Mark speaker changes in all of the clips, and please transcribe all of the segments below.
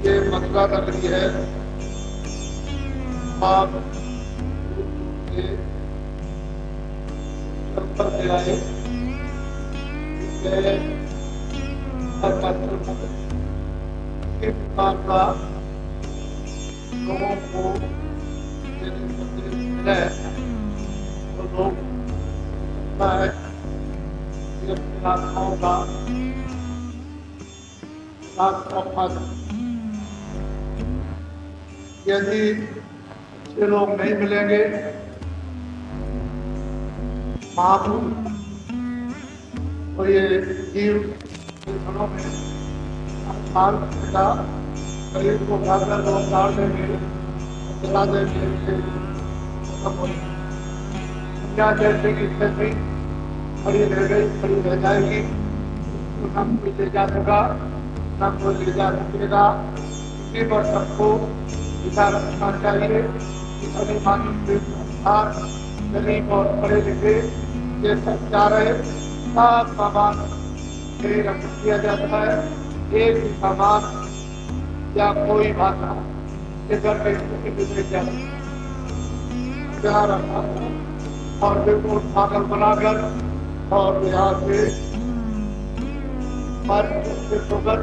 Speaker 1: ये मथुरा नगरी है। आप से आए का लोगों को है तो लोग है आत्माओं का यदि ये लोग नहीं मिलेंगे महापुरुष तो ये जीव दिनों में शरीर को उठाकर लोग डाल देंगे, जला देंगे, क्या जैसे कि जैसे खड़ी रह गई खड़ी रह जाएगी, तो न कोई ले जा सका न कोई ले जा सकेगा। इसी पर सबको विचार रखना चाहिए कि सभी मानव गरीब और पढ़े लिखे ये सब जा रहे सब सामान रख दिया जाता है। एक भी सामान या कोई भाषा इधर यहाँ रखा और बिल्कुल पागल बनाकर और यहाँ से होकर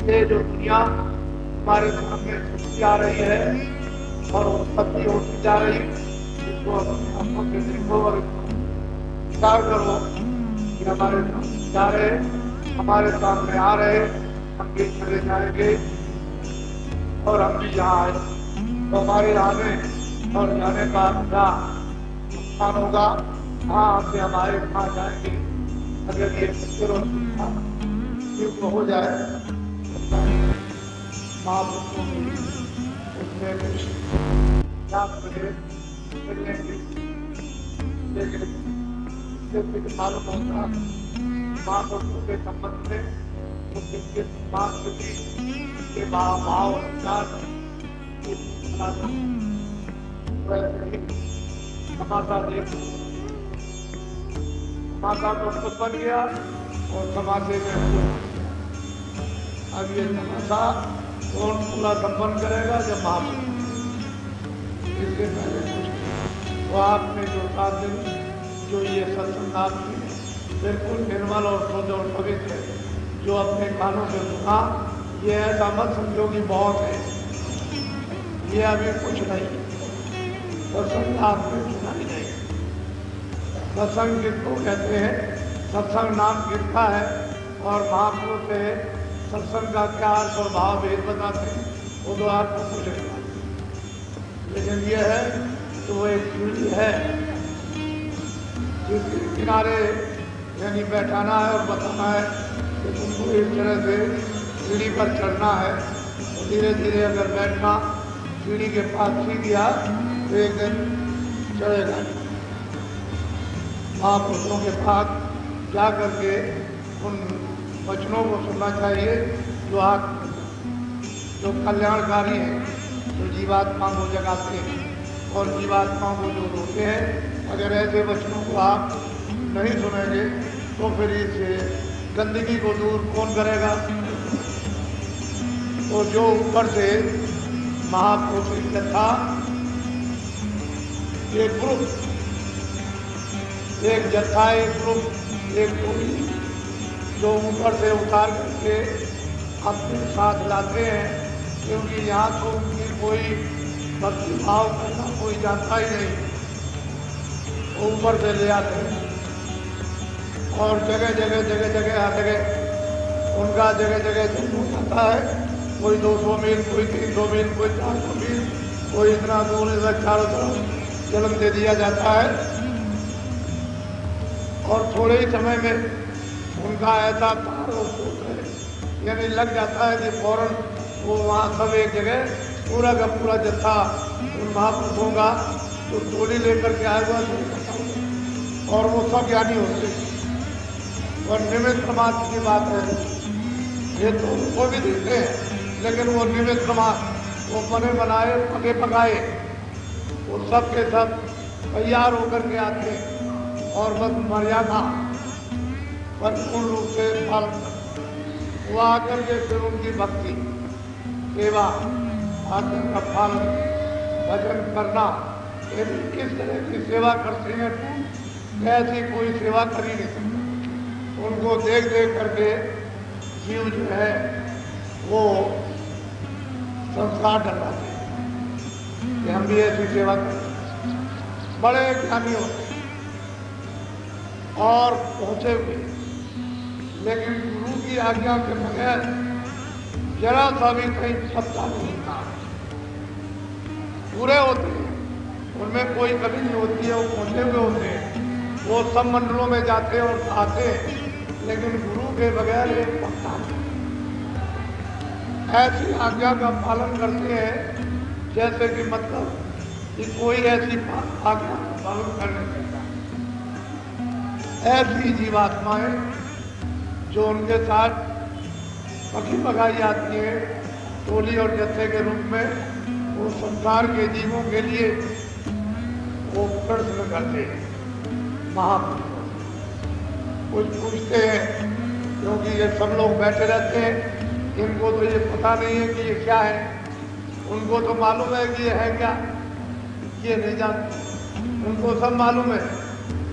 Speaker 1: ये जो दुनिया हमारे सामने छुट्टी आ रही है और उत्पत्ति होती जा रही है, इसको आंखों से देखो और विचार करो कि हमारे सामने जा रहे, हमारे सामने आ रहे, हम भी चले जाएंगे और हम भी यहाँ आए तो हमारे आने और जाने का क्या नुकसान होगा। हाँ से हमारे कहाँ जाएंगे अगर ये युक्त हो जाए महापुरुषों में उसमें कुछ याद करे लेकिन मालूम होता महापुरुषों के संबंध में उनके संस्कृति के भाव समाचार तो बन गया और समाजे में अब ये तमाशा कौन पूरा संपन्न करेगा जब महापुरुष इसके पहले तो आपने जो 7 दिन जो ये सत्संग आपकी बिल्कुल निर्मल और शुद्ध और पवित्र है, जो अपने कानों से सुना, ये ऐसा मत समझो कि बहुत है, ये अभी कुछ नहीं। सत्संग आपने सुना ही नहीं। सत्संग किसको कहते हैं? सत्संग नाम किसका है और महापुरुष से सत्संग का क्या अर्थ और भाव भेद बताते हैं वो तो आपको कुछ नहीं। लेकिन ये है तो वो एक सीढ़ी है जिसके किनारे यानी बैठाना है और बताना है कि तुमको इस तरह से सीढ़ी पर चढ़ना है। तो धीरे धीरे अगर बैठना सीढ़ी के पास सीख गया तो एक दिन चढ़ेगा। महापुरुषों के पास जा करके उन वचनों को सुनना चाहिए जो कल्याणकारी हैं, जो जीवात्मा को जगाते हैं और जीवात्मा को जो रोकते हैं। अगर ऐसे वचनों को आप नहीं सुनेंगे तो फिर इस गंदगी को दूर कौन करेगा? तो जो ऊपर से महापुरुष की कथा एक ग्रुप, एक जत्था, एक ग्रुप, एक टोली जो ऊपर से उतार करके अपने साथ लाते हैं, क्योंकि यहाँ तो उनकी कोई भक्ति भाव करना कोई जानता ही नहीं, ऊपर से ले आते हैं और जगह जगह हर जगह उनका जगह जगह जन्म हो जाता है। कोई 200 मील, कोई 300 मील, कोई 400 मील कोई इतना दूर इधर चारों तरफ जन्म दे दिया जाता है और थोड़े ही समय में उनका ऐसा तार और सूत्र है, यानी लग जाता है कि फौरन वो वहाँ सब एक जगह पूरा का पूरा जत्था उन महापुरुषों का जो टोली लेकर के आया हुआ और वो सब ज्ञानी होते हैं। और निमित्त मात्र की बात है, ये तो वो भी देते हैं, लेकिन वो निमित्त मात्र, वो बने बनाए पके पकाए वो सब के सब तैयार होकर के आते हैं और बस मर्यादा परिपूर्ण रूप से पालन करते। वो आकर के फिर उनकी भक्ति सेवा आकर का पालन भजन करना, यदि किस तरह की सेवा करते हैं ऐसी कोई सेवा कर ही नहीं सकता। उनको देख देख करके जीव जो है वो संस्कार डलवाते हैं कि हम भी ऐसी सेवा करें। बड़े ज्ञानी होते हैं और पहुंचे हुए, लेकिन गुरु की आज्ञा के बगैर जरा सा भी कहीं पत्ता नहीं होता। पूरे होते हैं, उनमें कोई कमी नहीं होती है, वो पहुंचे हुए होते हैं, वो सब मंडलों में जाते हैं और आते हैं, लेकिन गुरु के बगैर एक पत्ता नहीं। ऐसी आज्ञा का पालन करते हैं जैसे कि मतलब कि कोई ऐसी आज्ञा का पालन कर नहीं सकता। ऐसी जीवात्माएं जो उनके साथ पकी पकाई जाती है टोली और जत्थे के रूप में, वो संसार के जीवों के लिए वो प्रश्न करते हैं महापुरुषों से, कुछ पूछते हैं, क्योंकि ये सब लोग बैठे रहते हैं, इनको तो ये पता नहीं है कि ये क्या है। उनको तो मालूम है कि ये है क्या, ये नहीं जानते। उनको सब मालूम है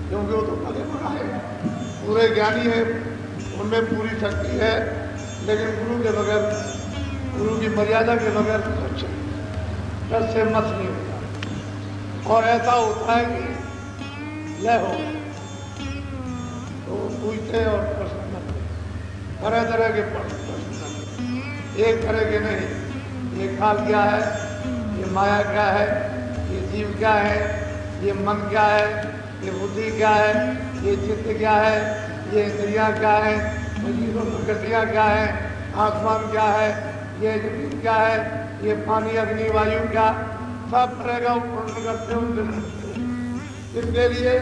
Speaker 1: क्योंकि वो तो पले पढ़ाए पूरे ज्ञानी है, उनमें पूरी शक्ति है, लेकिन गुरु के बगैर, गुरु की मर्यादा के बगैर कुछ रस से मत नहीं होता। और ऐसा होता है कि लय हो तो पूछते और प्रश्न करते, तरह तरह के प्रश्न करते, एक तरह के नहीं। ये काल क्या है, ये माया क्या है, ये जीव क्या है, ये मन क्या है, ये बुद्धि क्या है, ये चित्त क्या है, ये इंद्रियाँ क्या है, ये प्रकृतियाँ क्या है, आसमान क्या है, ये जमीन क्या है, ये पानी अग्नि वायु क्या, सब तरह का प्रश्न करते हैं उनसे, इसके लिए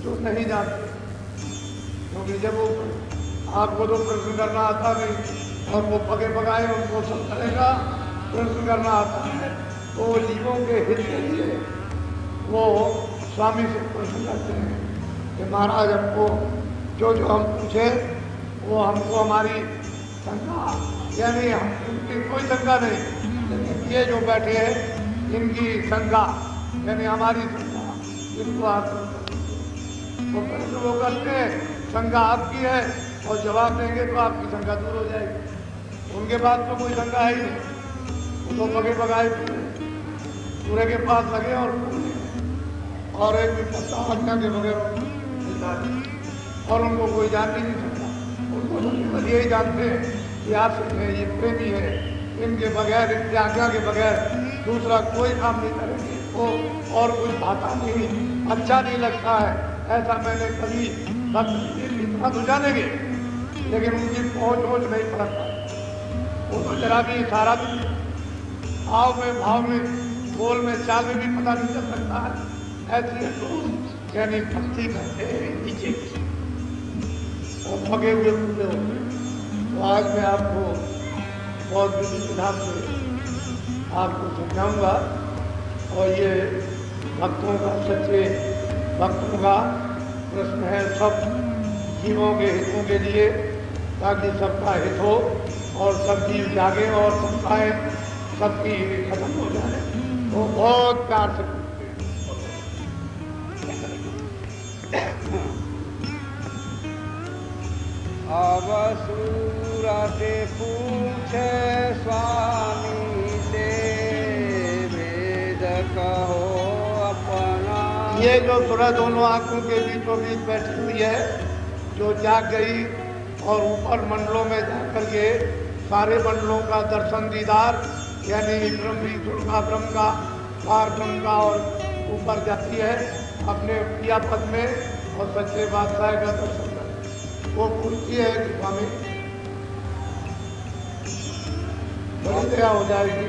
Speaker 1: जो नहीं जानते। क्योंकि जब वो आपको तो प्रश्न करना आता नहीं और वो पके पकाए उनको सब तरह का प्रश्न करना आता है, तो जीवों के हित के लिए वो स्वामी से प्रश्न करते हैं कि महाराज हमको जो जो हम पूछे वो हमको हमारी शंका, यानी हम उनकी कोई शंका नहीं, लेकिन ये जो बैठे हैं इनकी शंका, यानी हमारी शंका, इनको आप तो प्रश्न वो करते हैं, शंका आपकी है और जवाब देंगे तो आपकी शंका दूर हो जाएगी। उनके पास तो कोई शंका है ही नहीं, वो तो पके पकाए पूरे के पास लगे और एक भी पत्ता आज्ञा के बगैर और उनको कोई जान भी नहीं सकता। उनको तो यही जानते हैं कि आशिक है, ये प्रेमी है, इनके बगैर, इनकी आज्ञा के बगैर दूसरा कोई काम नहीं करेंगे, वो और कुछ भाता नहीं, अच्छा नहीं लगता है, ऐसा मैंने कभी इतना तो जानेंगे, लेकिन उनकी पहुँच नहीं पड़ता। वो तो जरा भी इशारा भी भाव में बोल में चाल में भी पता नहीं चल सकता है। ऐसी लोग यानी भक्ति करते हैं नीचे और पगे हुए पूरे होते हैं। तो आज मैं आपको बहुत विधि विधान से आपको समझाऊंगा और ये भक्तों का, सच्चे भक्तों का प्रश्न है सब जीवों के हितों के लिए, ताकि सबका हित हो और सब जीव जागे और संस्थाएं सबकी खत्म हो जाए। तो बहुत प्यार से
Speaker 2: अब सूरते पूछे स्वामी से वेद कहो अपना।
Speaker 1: ये जो सूरज दोनों आंखों के बीचों बीच बैठी हुई है, जो जाग गई और ऊपर मंडलों में जाकर के सारे मंडलों का दर्शन दीदार, यानी ब्रह्म का पार गंगा और ऊपर जाती है अपने प्रिया पद में और सच्चे बादशाह का दर्शन कर। वो पूछती है कि स्वामी बड़ी दया हो जाएगी।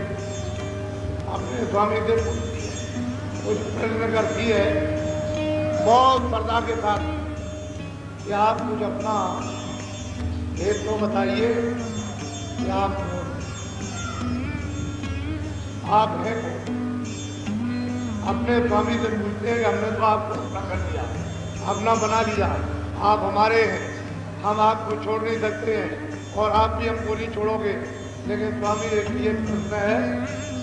Speaker 1: अपने स्वामी से पूछती है, कुछ प्रश्न करती है बहुत श्रद्धा के साथ कि आप कुछ अपना भेद तो बताइए कि आप हैं कौन? अपने स्वामी से पूछते हैं कि हमने तो आपको अपना कर लिया, अपना बना लिया, आप हमारे हैं, हम आपको छोड़ नहीं सकते हैं और आप भी हमको नहीं छोड़ोगे। लेकिन स्वामी एक ये प्रश्न है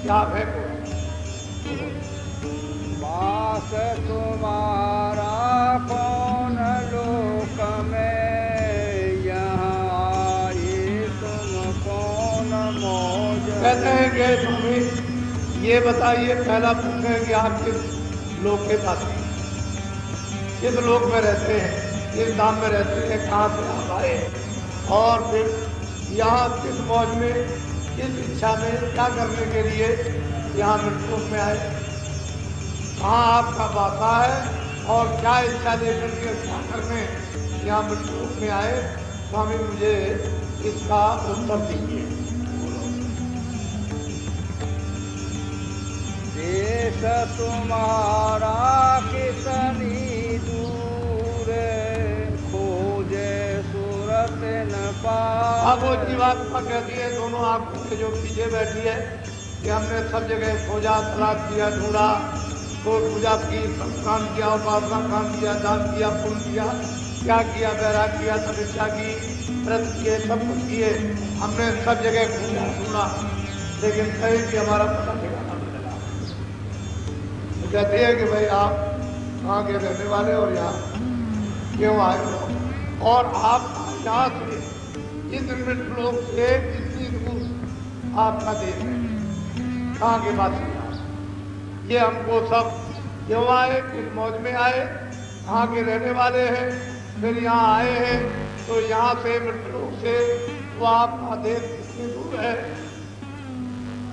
Speaker 1: कि आप हैं कौन?
Speaker 2: वास तुम्हारा कौन लोक में, यहाँ आए तुम कौन मौज।
Speaker 1: कहते हैं कि स्वामी ये बताइए, पहला प्रश्न है कि आप किस लोक के पास हैं, किस लोक में रहते हैं, किस धाम में रहते हैं, कहाँ से आप आए, और फिर यहाँ किस मौज में, किस इच्छा में, क्या करने के लिए यहाँ मृत्यु में आए, कहाँ आपका वासा है और क्या इच्छा लेकर के क्या करने यहाँ मृत्यु में आए। स्वामी मुझे इसका उत्तर दीजिए।
Speaker 2: देश तुम्हारा कितनी दूर, खोजे सूरत न पाए।
Speaker 1: अब वो जीवात्मा कहती है, दोनों आंखों के जो पीछे बैठी है कि हमने सब जगह खोजा, तलाश किया, ढूंढा, तो पूजा की, काम किया, उपासना काम किया, दान किया, पुण्य किया, क्या किया, वैराग किया, तपस्या की, व्रत किए, सब कुछ किए, हमने सब जगह घूमा सुना, लेकिन कहीं भी हमारा पता ठिकाना नहीं लगा। तो कहते हैं कि भाई आप कहाँ के रहने वाले और यहाँ क्यों आए हो, और आप यहाँ से इस मृत्यु लोक से कितनी दूर आपका देश है, कहाँ के बात है, ये हमको सब क्यों आए, किस मौज में आए, कहाँ के रहने वाले हैं, फिर यहाँ आए हैं, तो यहाँ से मृत्यु लोक से वो आपका देश कितनी दूर है।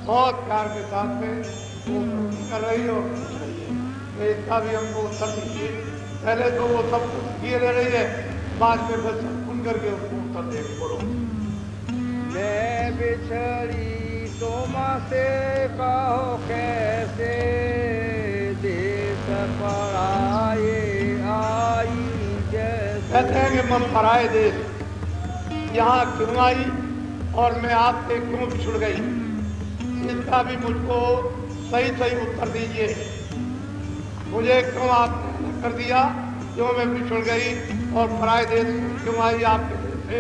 Speaker 1: बहुत प्यार के साथ में वो कर रही हो, तो इसका भी हमको उत्तर दीजिए। पहले तो वो सब कुछ किए रह रही है, बाद में बस सुन करके उसको उत्तर दे। बोलो।
Speaker 2: मैं बिछड़ी तुमसे कहो कैसे, देश पराए आई जैसे।
Speaker 1: कहते हैं कि मैं पराए देश यहाँ क्यों आई और मैं आपसे क्यों बिछुड़ गई, इसका भी मुझको सही सही उत्तर दीजिए। मुझे क्यों आपने अलग कर दिया, क्यों मैं बिछुड़ गई और पराए देश क्यों आई, आपके देश से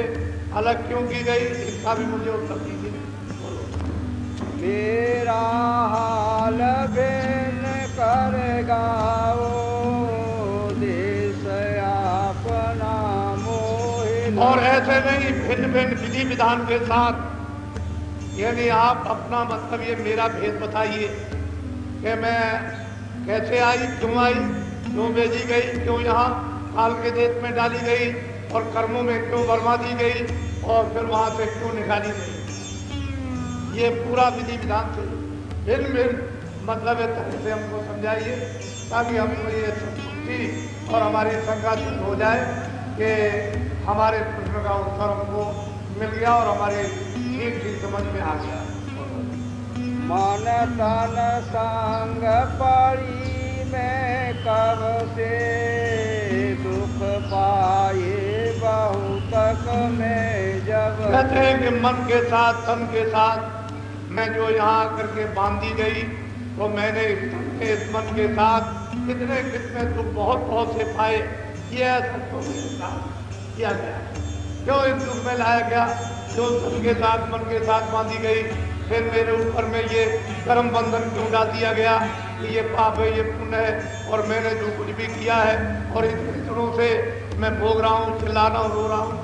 Speaker 1: अलग क्यों की गई, इसका भी मुझे उत्तर दीजिए।
Speaker 2: मेरा हाल बेन करेगा वो देश अपना मोह।
Speaker 1: और ऐसे नहीं, भिन्न भिन्न विधि विधान के साथ, यानी आप अपना मतलब ये मेरा भेद बताइए कि मैं कैसे आई, क्यों भेजी गई, क्यों यहाँ काल के देश में डाली गई और कर्मों में क्यों बर्मा दी गई और फिर वहाँ से क्यों निकाली गई। ये पूरा विधि विधान से भिन्न भिन्न मतलब इस तरह से हमको समझाइए, ताकि हमको ये संतुष्टि और हमारी शंका दूर हो जाए कि हमारे प्रश्न का उत्तर हमको मिल गया और हमारे ठीक ठीक समझ में आ गया।
Speaker 2: मन तन संग पड़ी मैं कब से, दुख पाए बहुतक में जब।
Speaker 1: कहते हैं कि मन के साथ तन के साथ मैं जो यहाँ आकर के बांधी गई, तो मैंने इस मन के साथ कितने कितने दुख बहुत बहुत से पाए। ये ऐसा तो मेरे साथ किया गया, क्यों इस दुख में लाया गया, जो तन के साथ मन के साथ बांधी गई, फिर मेरे ऊपर में ये कर्म बंधन क्यों डाल दिया गया कि ये पाप है, ये पुण्य है, और मैंने जो कुछ भी किया है और इन दिनों से मैं भोग रहा हूँ, चिल्ला रहा हूँ, रो रहा हूँ,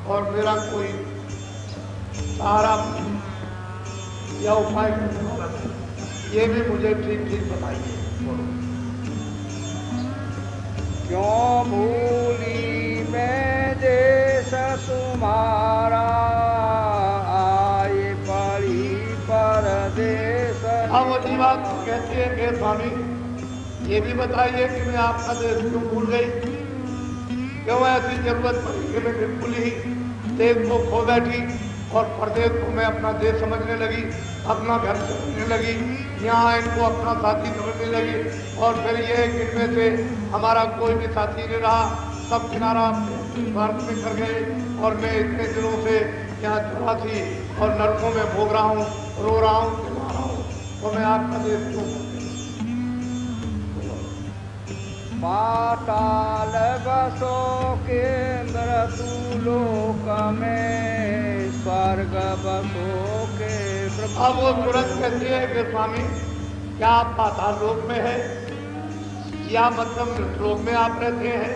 Speaker 1: और मेरा कोई सहारा या उपाय नहीं, ये भी मुझे ठीक ठीक बताइए।
Speaker 2: क्यों भूली मैं देश तुम्हारा, आए पड़ी परदेश।
Speaker 1: अब वो बात कहती है कि ये भी बताइए कि मैं आपका देश क्यों भूल गई, क्यों ऐसी जरूरत पड़ी कि मैं बिल्कुल ही देश को खो बैठी और प्रदेश को मैं अपना देश समझने लगी, अपना घर समझने लगी, यहाँ इनको अपना साथी समझने लगी। और फिर ये इनमें से हमारा कोई भी साथी नहीं रहा, सब किनारा भारत में कर गए और मैं इतने दिनों से यहाँ चौरासी और नरकों में भोग रहा हूँ, रो रहा हूँ, चिल्ला रहा हूँ। तो मैं आपका देश क्यों
Speaker 2: पाताल बसो केंद्र तू लोक में स्वर्ग बसो के।
Speaker 1: अब वो तुरंत कहती है कि स्वामी क्या आप पाताल लोक में है, या मतलब मृतलोक में आप रहते हैं,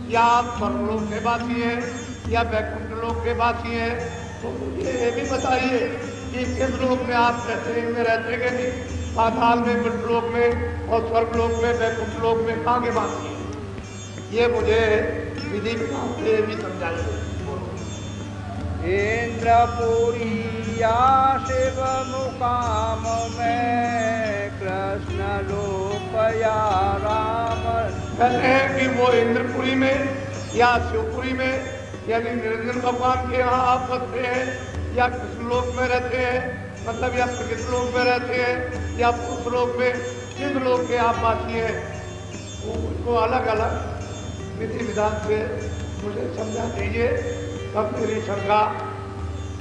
Speaker 1: या आप स्वर्गलोक के वासी हैं, या वैकुंठ लोक के वासी हैं? तो मुझे ये भी बताइए कि किस लोक में आप रहते हैं, रहते कि नहीं, पाताल में, मृतलोक में और स्वर्गलोक में, वैकुंठ लोक में कहाँ के वासी हैं? ये मुझे विधि विधान से भी समझाइए।
Speaker 2: इंद्रपुरी या शिव मुकाम में कृष्ण लोक या राम।
Speaker 1: कहते हैं कि वो इंद्रपुरी में या शिवपुरी में यानी निरंजन भगवान के यहाँ आप बसते हैं, या कृष्ण लोक में रहते हैं, मतलब या प्रकृति लोक में रहते हैं, या पुरुष लोक में, किस लोक के आप वासी हैं? वो उसको अलग अलग विधि विधान से मुझे समझा दीजिए, तब मेरी शंका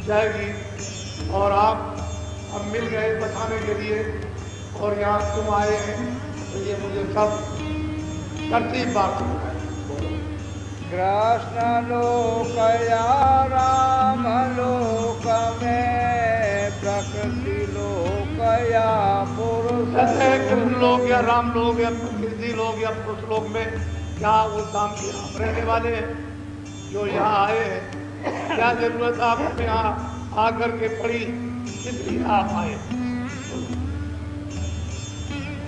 Speaker 1: जाएगी। और आप अब मिल गए बताने के लिए और यहाँ तुम आए हैं, तो ये मुझे सब तरतीब बात है।
Speaker 2: कृष्ण लोक या राम लोक में प्रकृति लोक या पुरुष।
Speaker 1: कृष्ण लोक या राम लोक या प्रकृति लोक या पुरुष लोक में क्या वो काम के आप रहने वाले हैं जो यहाँ आए हैं? क्या जरूरत आपको यहाँ आकर के पड़ी, इसलिए आप आए?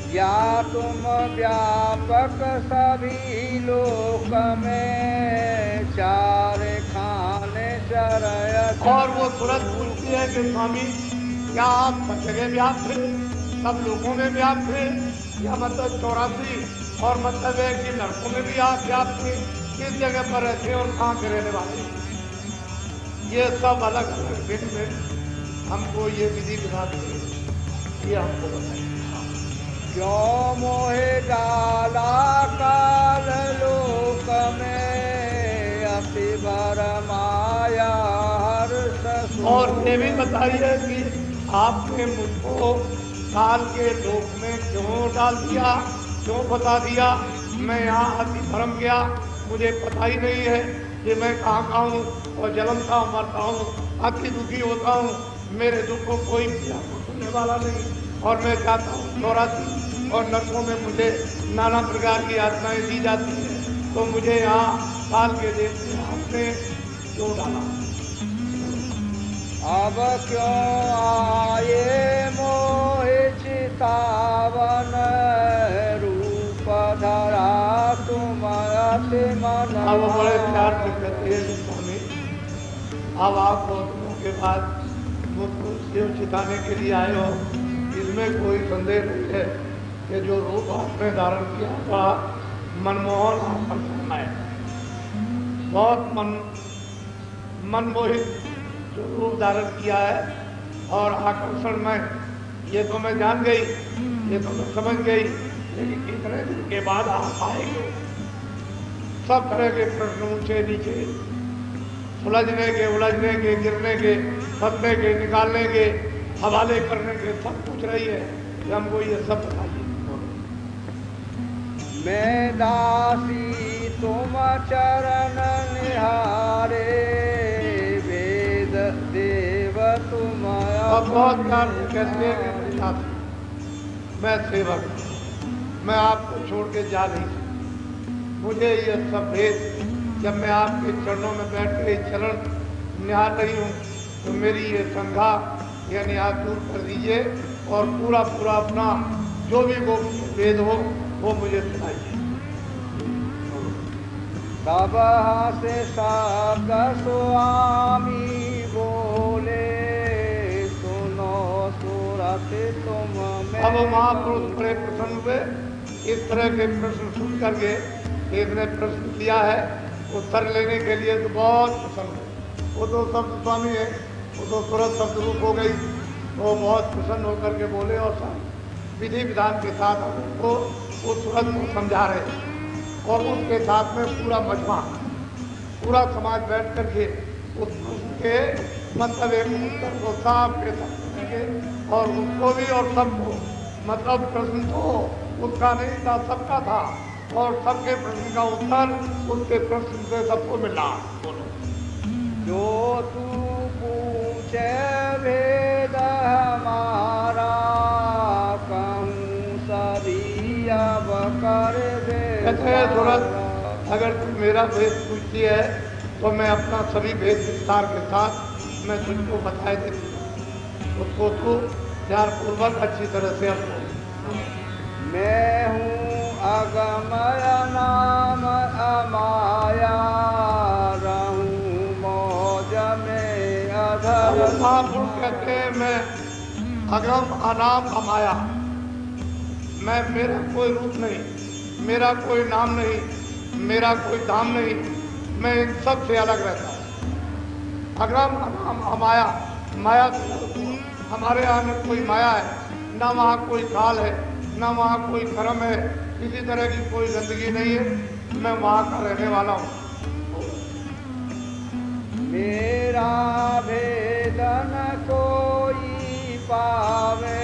Speaker 2: या तुम व्यापक सभी लोक में चार खाने चरय।
Speaker 1: और वो तुरंत पूछती है कि स्वामी क्या आप सब जगह व्याप्त थे, सब लोगों में व्याप्त थे, या मतलब 84 और मतलब है कि नरकों में भी आप व्याप्त थे? किस जगह पर रहते और कहाँ के रहने वाले? ये सब अलग अलग दिन में हमको ये विधि विधान ये हमको बताइए।
Speaker 2: क्यों मोहे डाला काल लोक में अति बर माया हर्ष।
Speaker 1: और ये भी बताइए कि आपने मुझको काल के लोक में क्यों डाल दिया, क्यों बता दिया? मैं यहाँ अति भरम गया, मुझे पता ही नहीं है कि मैं कहाँ हूँ, और जन्मता हूँ, मरता हूँ, अति दुखी होता हूँ, मेरे दुख को कोई सुनने वाला नहीं। और मैं चाहता हूँ 84 और नरकों में मुझे नाना प्रकार की यातनाएं दी जाती हैं, तो मुझे यहाँ काल के देश में आपने क्यों डाला?
Speaker 2: अब क्यों आए मोहे चितावन रूप धरा तुम्हारा से मन।
Speaker 1: अब बड़े प्यार से कहते हैं स्वामी, अब आप बहुत दिनों के बाद मुझको शिव चिताने के लिए आए हो, इसमें कोई संदेह नहीं है कि जो रूप आपने धारण किया था मनमोहन आकर्षण है, बहुत मनमोहित जो रूप धारण किया है और आकर्षण में, ये तो मैं जान गई, ये तो मैं समझ गई, लेकिन कितने दिन के बाद आप आएंगे? सब तरह के प्रश्न ऊंचे नीचे, सुलझने के, उलझने के, गिरने के, फंसने के, निकालने के, हवाले करने के, सब पूछ रही है कि हमको ये सब बताइए।
Speaker 2: मैं दासी तुम चरण निहारे वेद देव तुम।
Speaker 1: अब बहुत प्यार से कहते हैं कि मेरे साथ मैं सेवक, मैं आपको छोड़ के जा नहीं सकता। मुझे ये सब भेद, जब मैं आपके चरणों में बैठ के चरण निहार रही हूँ, तो मेरी ये शंका यानी आप दूर कर दीजिए और पूरा पूरा अपना जो भी वो भेद हो वो मुझे सुनाइए।
Speaker 2: तब से शब्द स्वामी बोले सुनो सुरत तुम में।
Speaker 1: अब महापुरुष बड़े प्रसन्न हुए इस तरह के प्रश्न सुन करके इसने प्रश्न किया है, उत्तर लेने के लिए तो बहुत प्रसन्न है। वो तो शब्द स्वामी है, वो तो तुरंत शब्द रूप हो गई। वो बहुत प्रसन्न होकर के बोले और सारी विधि विधान के साथ उनको उस सूरत को समझा रहे। और उसके साथ में पूरा मजमा, पूरा समाज बैठ करके उस प्रश्न के मतलब एक उत्तर को साफ के साथ करेंगे और उसको भी और सबको, मतलब प्रश्न तो उसका नहीं था, सबका था और सबके प्रश्न का उत्तर उसके प्रश्न से सबको मिला। बोलो।
Speaker 2: जो तू पूछे भेद हमारा, कहूँ सभी अब कर
Speaker 1: कहते हैं सूरत, अगर तू मेरा भेद पूछती है तो मैं अपना सभी भेद विस्तार के साथ मैं तुझको बताए देती हूँ। उसको तू ध्यान पूर्वक अच्छी तरह से अपने
Speaker 2: मैं हूँ अगमय नाम अमाया, रहूं मौज में अधर।
Speaker 1: महापुरुष कहते हैं मैं अगम अनाम अमाया, मैं मेरा कोई रूप नहीं, मेरा कोई नाम नहीं, मेरा कोई धाम नहीं, मैं इन सब से अलग रहता हूँ। अगम अनाम अमाया, माया हमारे यहाँ न कोई माया है, न वहाँ कोई काल है, न वहाँ कोई कर्म है, किसी तरह की कोई गंदगी नहीं है, मैं वहाँ का रहने वाला हूँ।
Speaker 2: मेरा भेद न कोई पावे,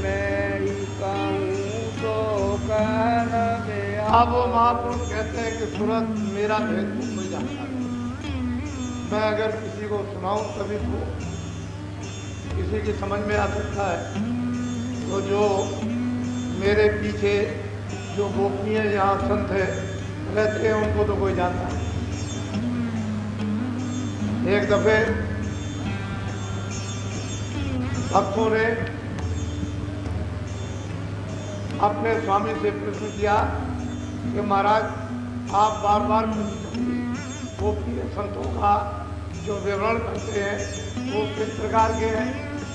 Speaker 2: मैं ही कहूँ तो कहन में।
Speaker 1: अब वो महापुरुष कहते हैं कि सूरत मेरा भेद तो कोई जानता नहीं। मैं अगर किसी को सुनाऊं तभी तो किसी की समझ में आ सकता है। तो जो मेरे पीछे जो गोपनीय यहाँ संत है रहते हैं उनको तो कोई जानता नहीं। एक दफे भक्तों ने अपने स्वामी से प्रश्न किया कि महाराज आप बार बार गोपनीय संतों का जो विवरण करते हैं वो किस प्रकार के हैं।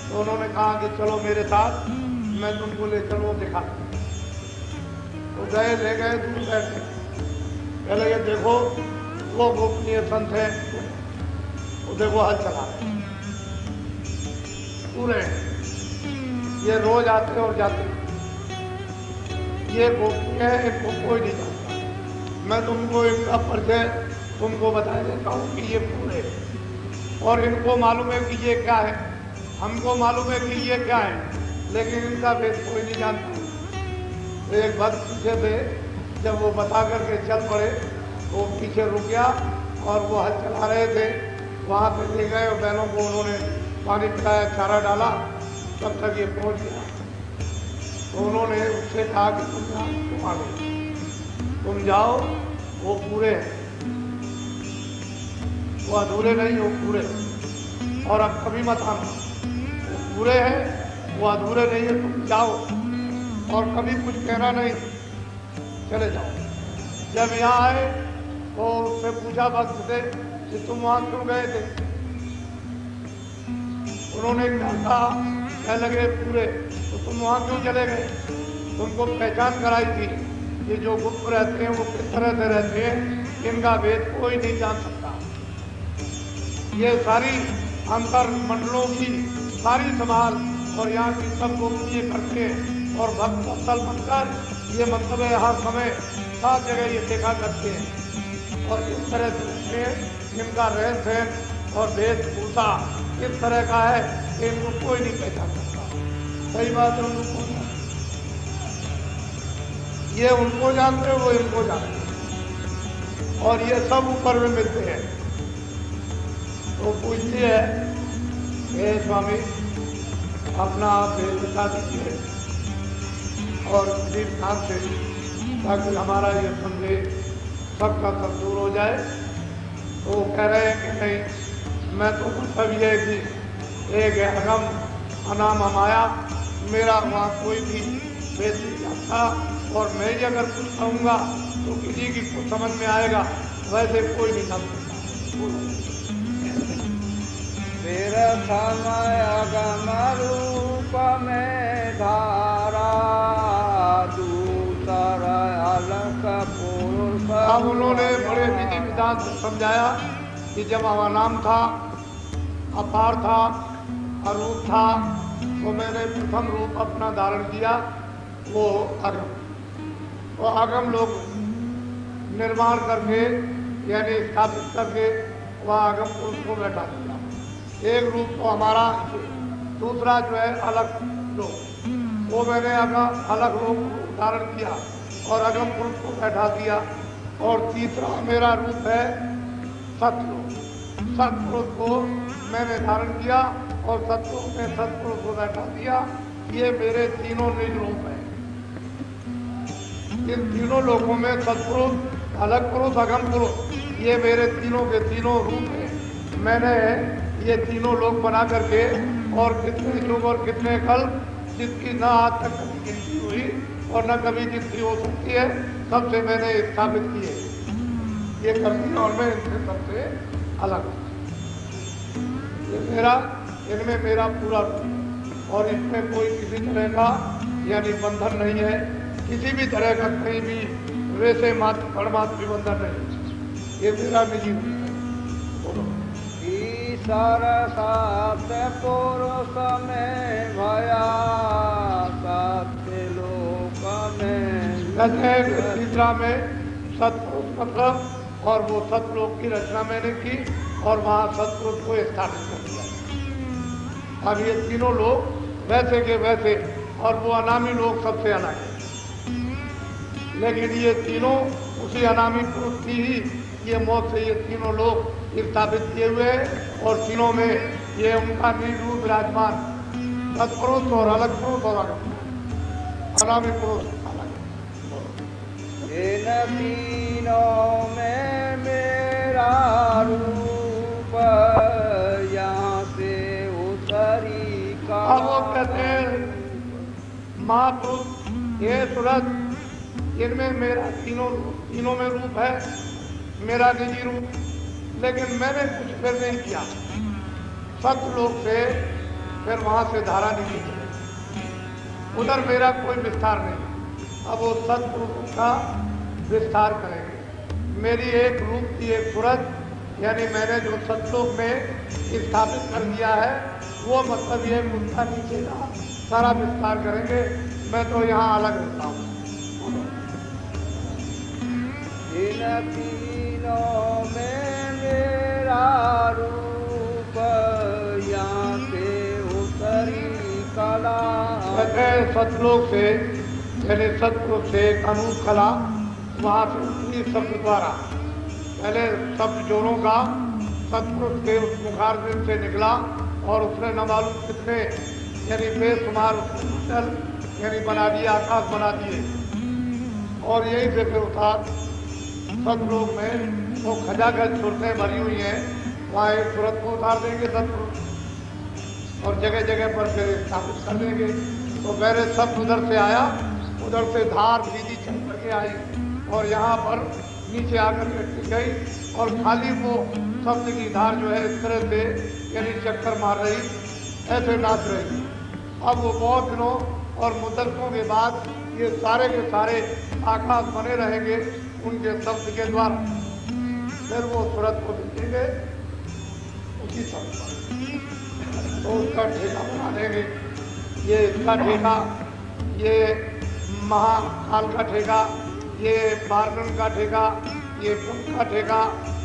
Speaker 1: तो उन्होंने कहा कि चलो मेरे साथ, मैं तुमको ले चलो दिखा। तो गए, ले गए, दूर बैठे, कह लगे देखो वो गोपनीय संत है, वो देखो हल चला रहे पूरे, ये रोज आते और जाते, ये गोपनीय है, इनको कोई नहीं जानता। मैं तुमको इनका परिचय तुमको बता देता हूँ कि ये पूरे, और इनको मालूम है कि ये क्या है, हमको मालूम है कि ये क्या है, लेकिन इनका भेद कोई नहीं जानता। तो एक भक्त पीछे थे, जब वो बता करके चल पड़े तो वो पीछे रुक गया और वो हल चला रहे थे, वहाँ पे ले गए और बहनों को उन्होंने पानी पिलाया, चारा डाला, तब तक ये पहुँच गया। तो उन्होंने उससे कहा कि तुम जाओ, तुम आगे, तुम जाओ, वो पूरे हैं, वो अधूरे नहीं, वो पूरे, और अब कभी मत आना। वो पूरे हैं, वो अधूरे नहीं है, तुम जाओ और कभी कुछ कहना नहीं, चले जाओ। जब यहाँ आए तो उससे पूछा भक्त से कि तुम वहाँ क्यों गए थे। उन्होंने क्या कहा, कह लगे पूरे, तो तुम वहाँ क्यों चले गए। तुमको पहचान कराई थी, ये जो गुप्त रहते हैं वो किस तरह से रहते हैं, इनका भेद कोई नहीं जान सकता। ये सारी अंतर मंडलों की सारी संभाल और यहाँ की सब गोपनीय करते हैं और भक्त असल बनकर ये मतलब है हर समय सात जगह ये देखा करते हैं और इस तरह से इनका रहन सहन और वेशभूषा इस तरह का है कि इनको कोई नहीं पहचान सकता। सही बात है, उनको ये उनको जानते हैं, वो इनको जानते हैं और ये सब ऊपर में मिलते हैं। तो पूछती है, हे स्वामी अपना आप भेद बता दीजिए और गरीब नाम से, ताकि हमारा ये संदेह सबका सब दूर हो जाए। तो वो कह रहे हैं कि नहीं, मैं तो मतलब ये है कि एक है अगम अनाम अमाया, मेरा वहाँ कोई भी भेद नहीं जानता और मैं ही अगर कुछ कहूँगा तो किसी की कुछ समझ में आएगा, वैसे कोई नहीं समझ सकता।
Speaker 2: फिर समय अगम रूप में धारा दूर ईश्वर अलग पुरुष।
Speaker 1: अब उन्होंने बड़े विधि विधान से समझाया कि जब हमारा नाम था, अपार था, अरूप था, तो मैंने प्रथम रूप अपना धारण किया, वो अगम। वो अगम लोग निर्माण करके यानी स्थापित करके वह अगम पुरुष को बैठा दिया। एक रूप तो हमारा, दूसरा जो है अलग लोग, वो मैंने अलग रूप धारण किया और अगम पुरुष को बैठा दिया। और तीसरा मेरा रूप है सतलोक। सतपुरुष को मैंने धारण किया और सतलोक में सतपुरुष को बैठा दिया। ये मेरे तीनों निज रूप हैं। इन तीनों लोगों में सतपुरुष, अलग पुरुष, अगम पुरुष, ये मेरे तीनों के तीनों रूप हैं। मैंने ये तीनों लोग बना करके और कितने युग और कितने कल्प, जिसकी न आज तक कभी गिनती हुई और न कभी गिनती हो सकती है, सबसे मैंने स्थापित किए। ये कर दिया और मैं इनसे सबसे अलग हूँ। ये मेरा, इनमें मेरा पूरा रूप और इसमें कोई किसी तरह का यानी बंधन नहीं है, किसी भी तरह का कहीं भी वैसे मात्र परमात्मा भी बंधन नहीं। ये मेरा निजी रूप है।
Speaker 2: ईश्वर सत्य पुरुष में भया सत्य लोक में।
Speaker 1: तीसरा में सतपुरुष मतलब, और वो सतलोक की रचना मैंने की और वहाँ सतपुरुष को स्थापित कर दिया। अब ये तीनों लोग वैसे के वैसे, और वो अनामी लोग सबसे अलग है, लेकिन ये तीनों उसी अनामी पुरुष की ही ये मौत से ये तीनों लोग स्थापित किए हुए हैं। और तीनों में ये उनका निज रूप विराजमान, सत्पुरुष और अलग पुरुष और अनामी पुरुष अलग।
Speaker 2: इन तीनों में मेरा रूप यहाँ से उतरी का।
Speaker 1: अब वो कहते हैं महापुरुष ये सूरज, इनमें मेरा तीनों में रूप है, मेरा निजी रूप, लेकिन मैंने कुछ फिर नहीं किया। सतलोक से फिर वहां से धारा नहीं चली, उधर मेरा कोई विस्तार नहीं। अब वो सतपुरुष का विस्तार करेंगे। मेरी एक रूप की एक सूरत, यानी मैंने जो सतलोक में स्थापित कर दिया है, वो मतलब ये मुद्दा नीचे का सारा विस्तार करेंगे। मैं तो यहाँ अलग रहता हूँ।
Speaker 2: इन तीनों में मेरा रूप यहाँ से उतरी कला।
Speaker 1: सतलोक से यानी सतपुरुष से अनूप कला वहाँ से उतनी शब्द द्वारा, पहले शब्द जोरों का सतपुरुष के उस मुखारबिंद से निकला और उसने न मालूम कितने यानी बेशुमार मंडल यानी बना दिए, आकाश बना दिए। और यहीं से फिर उतार सतलोक में वो खजाखज सूरतें भरी हुई हैं, वहाँ एक सूरत को उतार देंगे सतपुरुष और जगह जगह पर फिर स्थापित कर देंगे। तो पहले शब्द उधर से आया, उधर से धार सीधी चल करके आई और यहाँ पर नीचे आकर के टिक गई और खाली वो शब्द की धार जो है इस तरह से यानी चक्कर मार रही, ऐसे नाच रही। अब वो बहुत दिनों और मुद्दतों के बाद ये सारे के सारे आकाश बने रहेंगे उनके शब्द के द्वारा। फिर वो सूरत को देखेंगे उसी शब्द पर, तो उसका ठेका बना देंगे। ये इसका ठेका, ये महाकाल का ठेका, ये बारगन का ठेका, ये ब्रह्म का ठेका,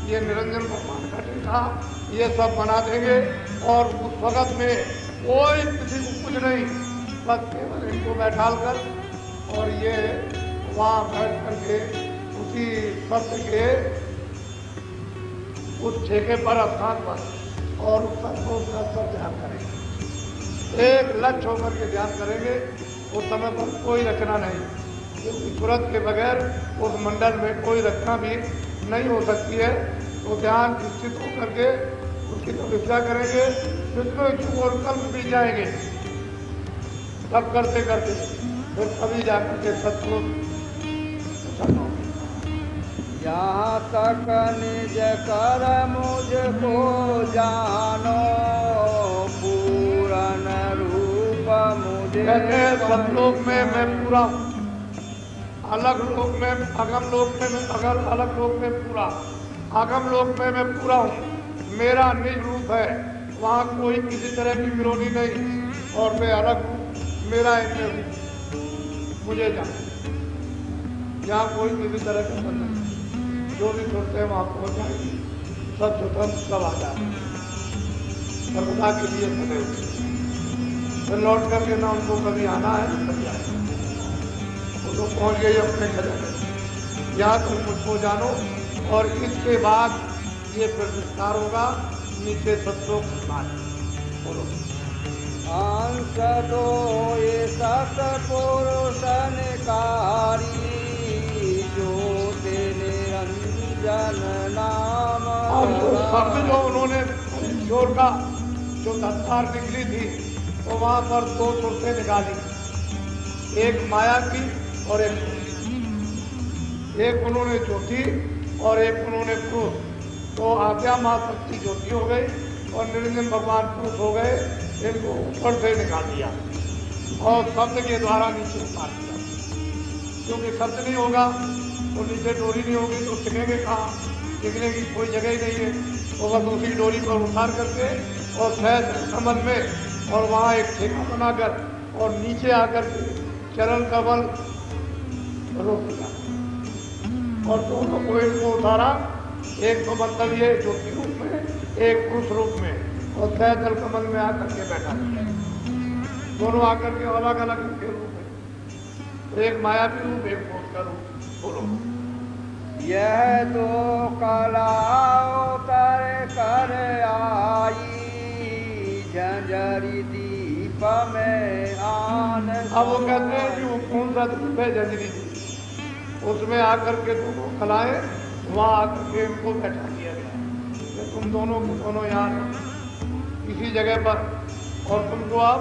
Speaker 1: ये निरंजन भगवान का ठेका, ये सब बना देंगे। और उस वक़्त में कोई किसी को कुछ नहीं, बस केवल इनको बैठाल कर और ये वहाँ बैठ करके उसी शब्द के उस ठेके पर स्थान पर और उस पर ध्यान करेंगे। एक लक्ष्य होकर के ध्यान करेंगे। उस समय पर कोई रचना नहीं, क्योंकि सूरत के बगैर उस मंडल में कोई रचना भी नहीं हो सकती है। तो ध्यान निश्चित होकर के उसकी तपस्या करेंगे, जिसमें युग और कल्प भी जाएंगे। तब करते करते फिर कभी जाकर के सतपुरुष
Speaker 2: यहाँ तक निज कर मुझको जानो, पूर्ण रूप मुझे।
Speaker 1: कहते हैं सतलोक में मैं पूरा हूँ। अलग लोक में, अगम लोक में मैं अलग लोक में पूरा, आगम लोक में मैं पूरा हूँ। मेरा निज रूप है, वहाँ कोई किसी तरह की विरोधी नहीं, और मैं अलग हूँ, मेरा इनमें रूप मुझे जाने, यहाँ कोई किसी तरह का बंधन नहीं। जो भी सोचते हैं वहाँ पहुँच जाएंगे, सब स्वतंत्र, सब आजाद, सर्वदा के लिए बने हुए। फिर लौट करके ना उनको कभी आना है ना कभी आना, वो तो पहुँच गए अपने खजाने। यहाँ तुम मुझको जानो, और इसके बाद ये फिर विस्तार होगा, नीचे सत्सों बोलो।
Speaker 2: अंश दो ये सतपुरुष निकारी, जो तेरे रंजन नाम।
Speaker 1: और जो शब्द जो उन्होंने ईश्वर का जो दस्तार निकली थी, तो वहाँ पर दो सुरतें निकाली, एक माया की और एक उन्होंने ज्योति और एक उन्होंने पुरुष। तो आज्ञा माँ शक्ति ज्योति हो गई और निरंजन भगवान पुरुष हो गए। इनको ऊपर से निकाल दिया और शब्द के द्वारा नीचे उतार दिया, क्योंकि शब्द नहीं होगा तो नीचे डोरी नहीं होगी, तो टिकेंगे कहाँ, टिकने की कोई जगह ही नहीं है। तो बस उसी डोरी पर उतार करके और सहज कमल में, और वहाँ एक ठेका बनाकर और नीचे आकर के चरण कमल रोक दिया, और दोनों को इनको उतारा। एक तो मतलब ये ज्योति रूप में, एक पुरुष रूप में, और सहजल कमल में आकर के बैठा दिया। दोनों आकर के अलग अलग इनके रूप है, एक मायावी रूप, एक पुरुष का रूप। बोलो।
Speaker 2: यह तो कला उतर कर आई, झंझरी दीप में आन।
Speaker 1: अब वो कहते हैं कि वो कौन सा दीप है, झंझरी दीप, उसमें आकर के दोनों कलाएं वहाँ आकर के इनको बैठा दिया गया कि तुम दोनों को दोनों यहाँ किसी जगह पर, और तुमको अब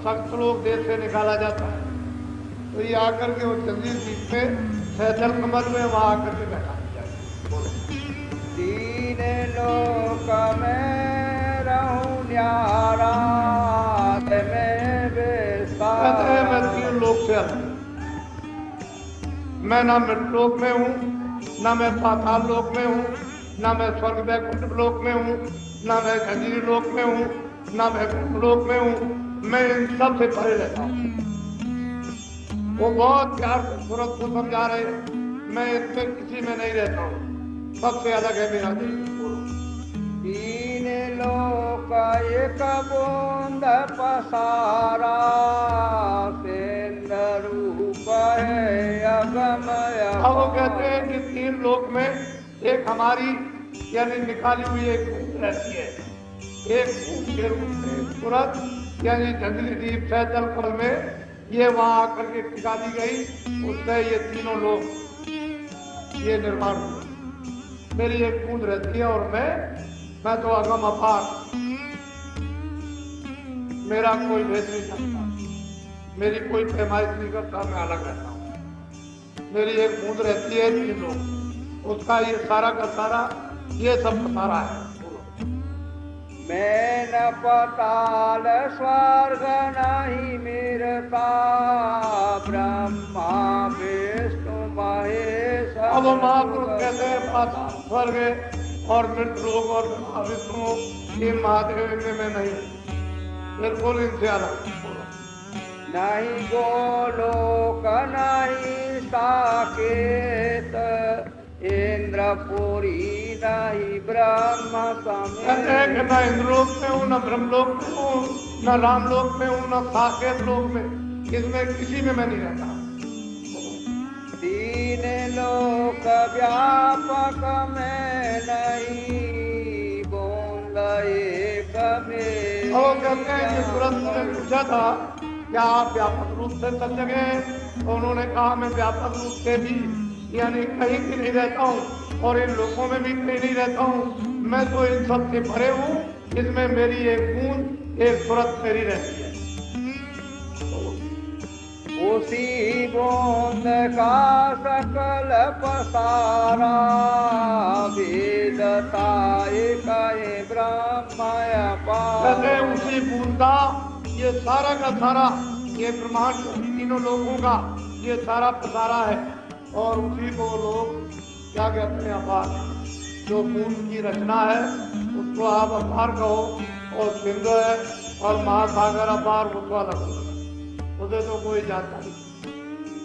Speaker 1: सख्त लोग देश से निकाला जाता है। तो ये आकर के वो जल्दी द्वीप में सहजल कमल में वहाँ आकर के बैठा दिया। बोलो।
Speaker 2: तीन लोक में रहूं न्यारा, में
Speaker 1: कहते हैं मैं तीन लोक से अलग, मैं ना मृतलोक में हूँ, ना मैं पाताल लोक में हूँ, ना मैं स्वर्ग वैकुंठ लोक में हूँ, ना मैं झंझरी लोक में हूँ, ना मैं लोक में हूँ। मैं इन सब से परे रहता हूँ। वो बहुत प्यार से सूरत को समझा रहे, मैं इनमें किसी में नहीं रहता हूँ, सबसे अलग है मेरा देश।
Speaker 2: तीन लोक एक बूंद पसारा, सेंद्र रूप है अगम।
Speaker 1: अब वो कहते हैं कि तीन लोक में एक हमारी यानी निकाली हुई एक बूंद रहती है, एक बूंद के रूप में सूरत यानी झंझरी दीप सहजल कमल में ये वहाँ आकर के टिका दी गई। उससे ये तीनों लोग ये निर्माण हुए। मेरी एक बूंद रहती है और मैं तो अगम अपार, मेरा कोई भेद नहीं सकता, मेरी कोई पैमाइश नहीं करता, मैं अलग रहता हूँ। मेरी एक बूंद रहती है तीन लोग, उसका ये सारा का सारा ये सब सारा है।
Speaker 2: मैं न पताल स्वर्ग नहीं मिलता, ब्रह्मा विष्णु महेश।
Speaker 1: अब महापुरुष कहते हैं पाताल स्वर्ग और मृत लोग और विष्णु ये महादेव इनमें मैं नहीं, बिल्कुल इनसे अलग।
Speaker 2: नहीं गोलोक नहीं साकेत, इंद्रपुरी नहीं ब्रह्म समेत।
Speaker 1: न इंद्रलोक में हूँ, न ब्रह्मलोक में हूँ, न रामलोक में हूँ, न साकेत लोक में, इसमें किसी में मैं नहीं रहता।
Speaker 2: तीन लोक व्यापक में नहीं, बूंद एक में।
Speaker 1: और कहते हैं कि तुरंत ने पूछा था क्या आप व्यापक रूप से सब जगह, तो उन्होंने कहा मैं व्यापक रूप से भी यानी कहीं भी नहीं रहता हूँ और इन लोगों में भी कहीं नहीं रहता हूँ। मैं तो इन सब से भरे हूँ, इसमें मेरी एक बूंद एक सूरत मेरी रहती है।
Speaker 2: उसी बूंद का सकल पसारा, वेदता एक ब्रह्म अपार।
Speaker 1: उसी बूंद का ये सारा का सारा ये ब्रह्मांड तीनों लोगों का ये सारा पसारा है, और उसी को लोग क्या कहते हैं, अपार। जो पूर्ण की रचना है उसको आप अपार कहो, और सिंधु है और महासागर अपार उसको अलग हो, उसे तो कोई जानता नहीं।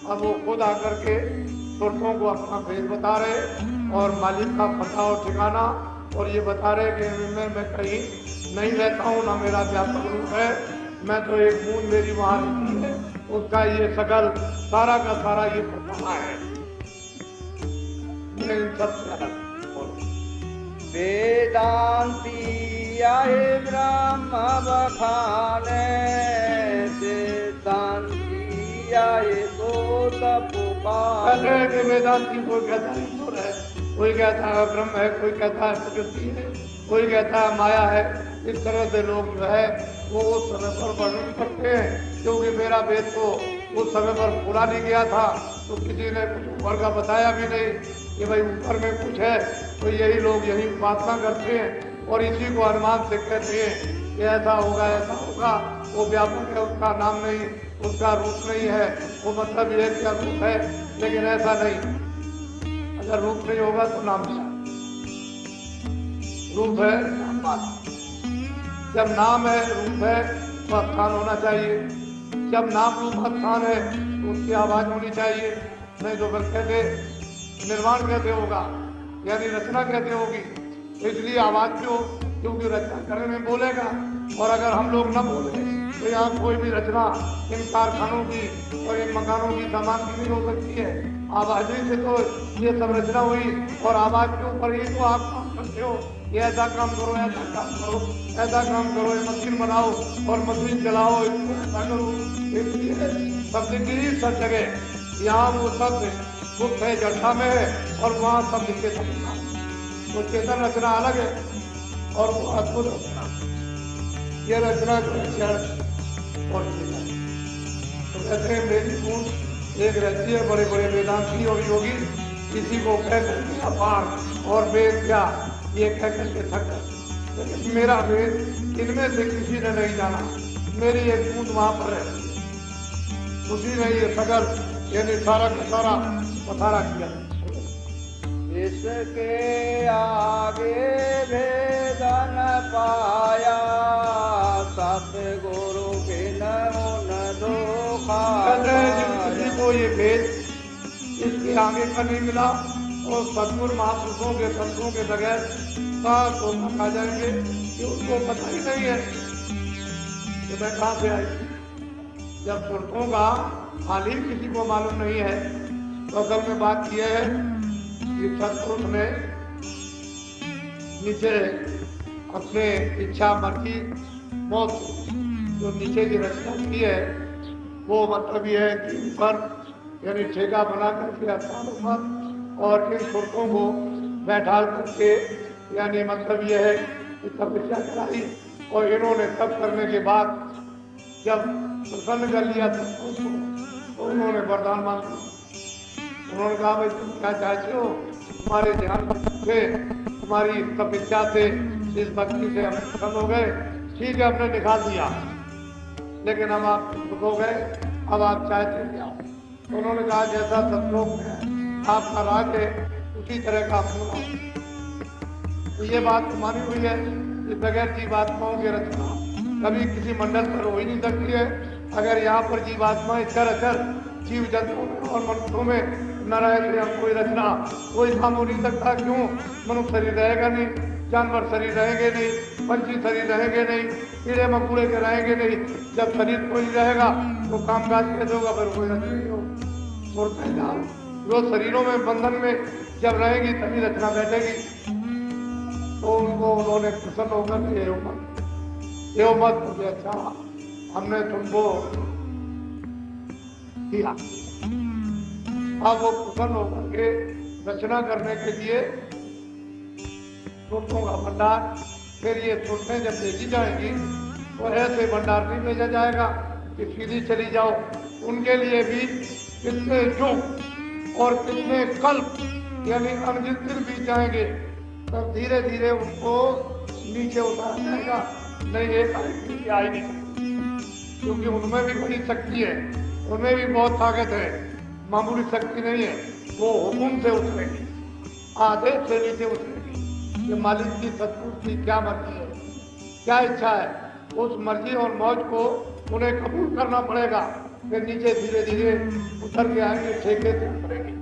Speaker 1: अब वो खुद आकर के सुरतों को अपना भेद बता रहे और मालिक का पता और ठिकाना, और ये बता रहे कि मैं कहीं नहीं रहता हूँ, ना मेरा व्यापक रूप है, मैं तो एक बूंद मेरी वहाँ रहती है, उसका ये सकल सारा का सारा ये पता है। मैं इन सबसे अलग
Speaker 2: वेदांती आए ब्रह्म बखाने, सिद्धांती आए तो पुकारे।
Speaker 1: वेदांती कोई कहता है ईश्वर है, कोई कहता है ब्रह्म है, कोई कहता है प्रकृति है, कोई कहता है माया है। इस तरह से लोग जो है वो उस समय पर वर्णन करते हैं, क्योंकि मेरा वेद तो उस समय पर पूरा नहीं गया था, तो किसी ने कुछ ऊपर का बताया भी नहीं कि भाई ऊपर में कुछ है। तो यही लोग यही उपासना करते हैं और इसी को अनुमान से कहते हैं कि ऐसा होगा ऐसा होगा। वो व्यापक है, उसका नाम नहीं, उसका रूप नहीं है, वो मतलब ये क्या रूप है, लेकिन ऐसा नहीं। अगर रूप नहीं होगा तो नाम क्या? रूप है नाम। जब नाम है रूप है तो स्थान होना चाहिए। जब नाम रूप स्थान है तो उसकी आवाज होनी चाहिए, नहीं तो फिर कैसे निर्माण कैसे होगा, यानी रचना कैसे होगी। इसलिए आवाज क्यों? क्योंकि रचना करने में बोलेगा, और अगर हम लोग न बोले तो यहाँ कोई भी रचना इन कारखानों की और इन मकानों की सामान की नहीं हो सकती है। आवाज ही से तो ये सब रचना हुई, और आवाज के ऊपर ही तो आप काम करते हो। ये ऐसा काम करो, ऐसा काम करो, ऐसा काम करो, ये मशीन बनाओ और मशीन चलाओ, ऐसा करो। इसलिए शब्द की सब जगह यहाँ वो शब्द गुप्त है, जड़ता में है, और वहाँ शब्द चेतन है। वो चेतन रचना अलग है और वो अद्भुत रचना, ये रचना जो है और चेतन। तो कहते हैं मेरी पूर्ण एक रहती है, बड़े बड़े वेदांती और योगी किसी को कह करके अपार और वेद क्या ये कह करके थक गए। लेकिन मेरा वेद इनमें से किसी ने नहीं जाना, मेरी एक बूंद वहां पर है, उसी ने ये सकल यानी सारा का सारा पथारा किया।
Speaker 2: इसके आगे भेद न पाया, सतगुरु बिन न धोखा।
Speaker 1: किसी को ये भेद इसके आगे का नहीं मिला, और सदगुरु महापुरुषों के संतों के बगैर साथ तो खा जाएंगे कि उसको पता ही नहीं है कि मैं कहाँ से आई। जब सुरतों का हाल ही किसी को मालूम नहीं है, तो असल में बात यह है कि सतपुरुष ने नीचे अपने इच्छा मर्जी मौत जो नीचे की रचना की है, वो मतलब ये है कि ऊपर यानी ठेका बना करके स्थानों पर और इन सुरतों को बैठा करके, यानी मतलब यह है कि तपस्या कराई, और इन्होंने तप करने के बाद जब प्रसन्न कर लिया तो उन्होंने वरदान मांगा। उन्होंने कहा भाई तुम क्या चाहते हो, तुम्हारे ध्यान से, तुम्हारी तपस्या से, इस भक्ति से हम प्रसन्न हो गए, ठीक है हमने निकाल दिया, लेकिन हम आप दुख हो गए, अब आप चाहते क्या हो। तो उन्होंने कहा जैसा सतलोक में आपका राज है उसी तरह का होना। तो ये बात मानी हुई है कि बगैर जीवात्माओं के रचना कभी किसी मंडल पर हो ही नहीं सकती है। अगर यहाँ पर जीवात्माएं चर जीव जंतुओं में और मनुष्यों में न रहे तो यहाँ कोई रचना कोई काम हो नहीं सकता। क्यों? मनुष्य शरीर रहेगा नहीं, जानवर शरीर रहेंगे नहीं, पंछी शरीर रहेंगे नहीं, कीड़े मकोड़े के रहेंगे नहीं। जब शरीर कोई नहीं रहेगा तो कामकाज कैसे होगा, फिर कोई रचना नहीं होगा। जो शरीरों में बंधन में जब रहेगी तभी रचना बैठेगी। तो उनको उन्होंने प्रसन्न होकर ये मत मुझे अच्छा हमने तुमको दिया। अब वो प्रसन्न होकर के रचना करने के लिए सुरतों का भंडार, फिर ये सुरतें जब भेजी जाएंगी तो ऐसे भंडार नहीं भेजा जाएगा कि सीधी चली जाओ। उनके लिए भी कितने युग और कितने कल्प यानी अनगिनत दिन बीत जाएंगे, तब धीरे धीरे उनको नीचे उतारा जाएगा। नहीं एक नीचे आई नहीं सकती, क्योंकि उनमें भी बड़ी शक्ति है, उनमें भी बहुत ताकत है, मामूली शक्ति नहीं है। वो हुक्म से उतरेगी, आदेश से नीचे उतरेगी कि मालिक की सतपुरुष की क्या मर्जी है, क्या इच्छा है। उस मर्जी और मौज को उन्हें कबूल करना पड़ेगा। फिर नीचे धीरे धीरे उतर के आएंगे, ठेके से उतरेगी,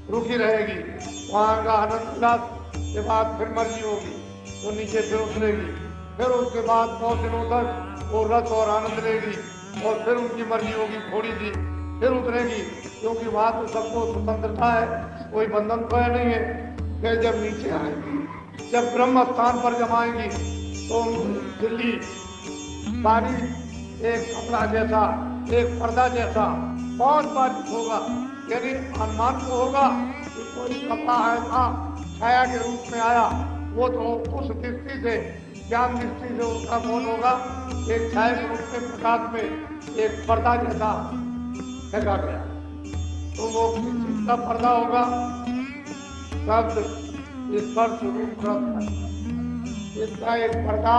Speaker 1: रुकी रहेगी। वहाँ का आनंद उल्लास के बाद फिर मर्जी होगी तो नीचे फिर उतरेगी। फिर उसके बाद 9 दिनों तक वो रस और आनंद लेगी और फिर उनकी मर्जी होगी थोड़ी सी फिर उतरेगी, क्योंकि वहाँ तो सबको स्वतंत्रता है, कोई बंधन तो है नहीं है। फिर जब नीचे आएंगी, जब ब्रह्म स्थान पर जब आएंगी तो दिल्ली सारी एक कपड़ा जैसा, एक पर्दा जैसा बहुत बारीक होगा। यानी अनुमान को होगा कि कोई कपड़ा ऐसा छाया के रूप में आया, वो तो उस दृष्टि से, ज्ञान दृष्टि से उसका कौन होगा, एक छाया के रूप में प्रकाश में एक पर्दा जैसा फेंका गया। तो वो किस चीज का पर्दा होगा? शब्द स्पर्श रूप रस, इसका एक पर्दा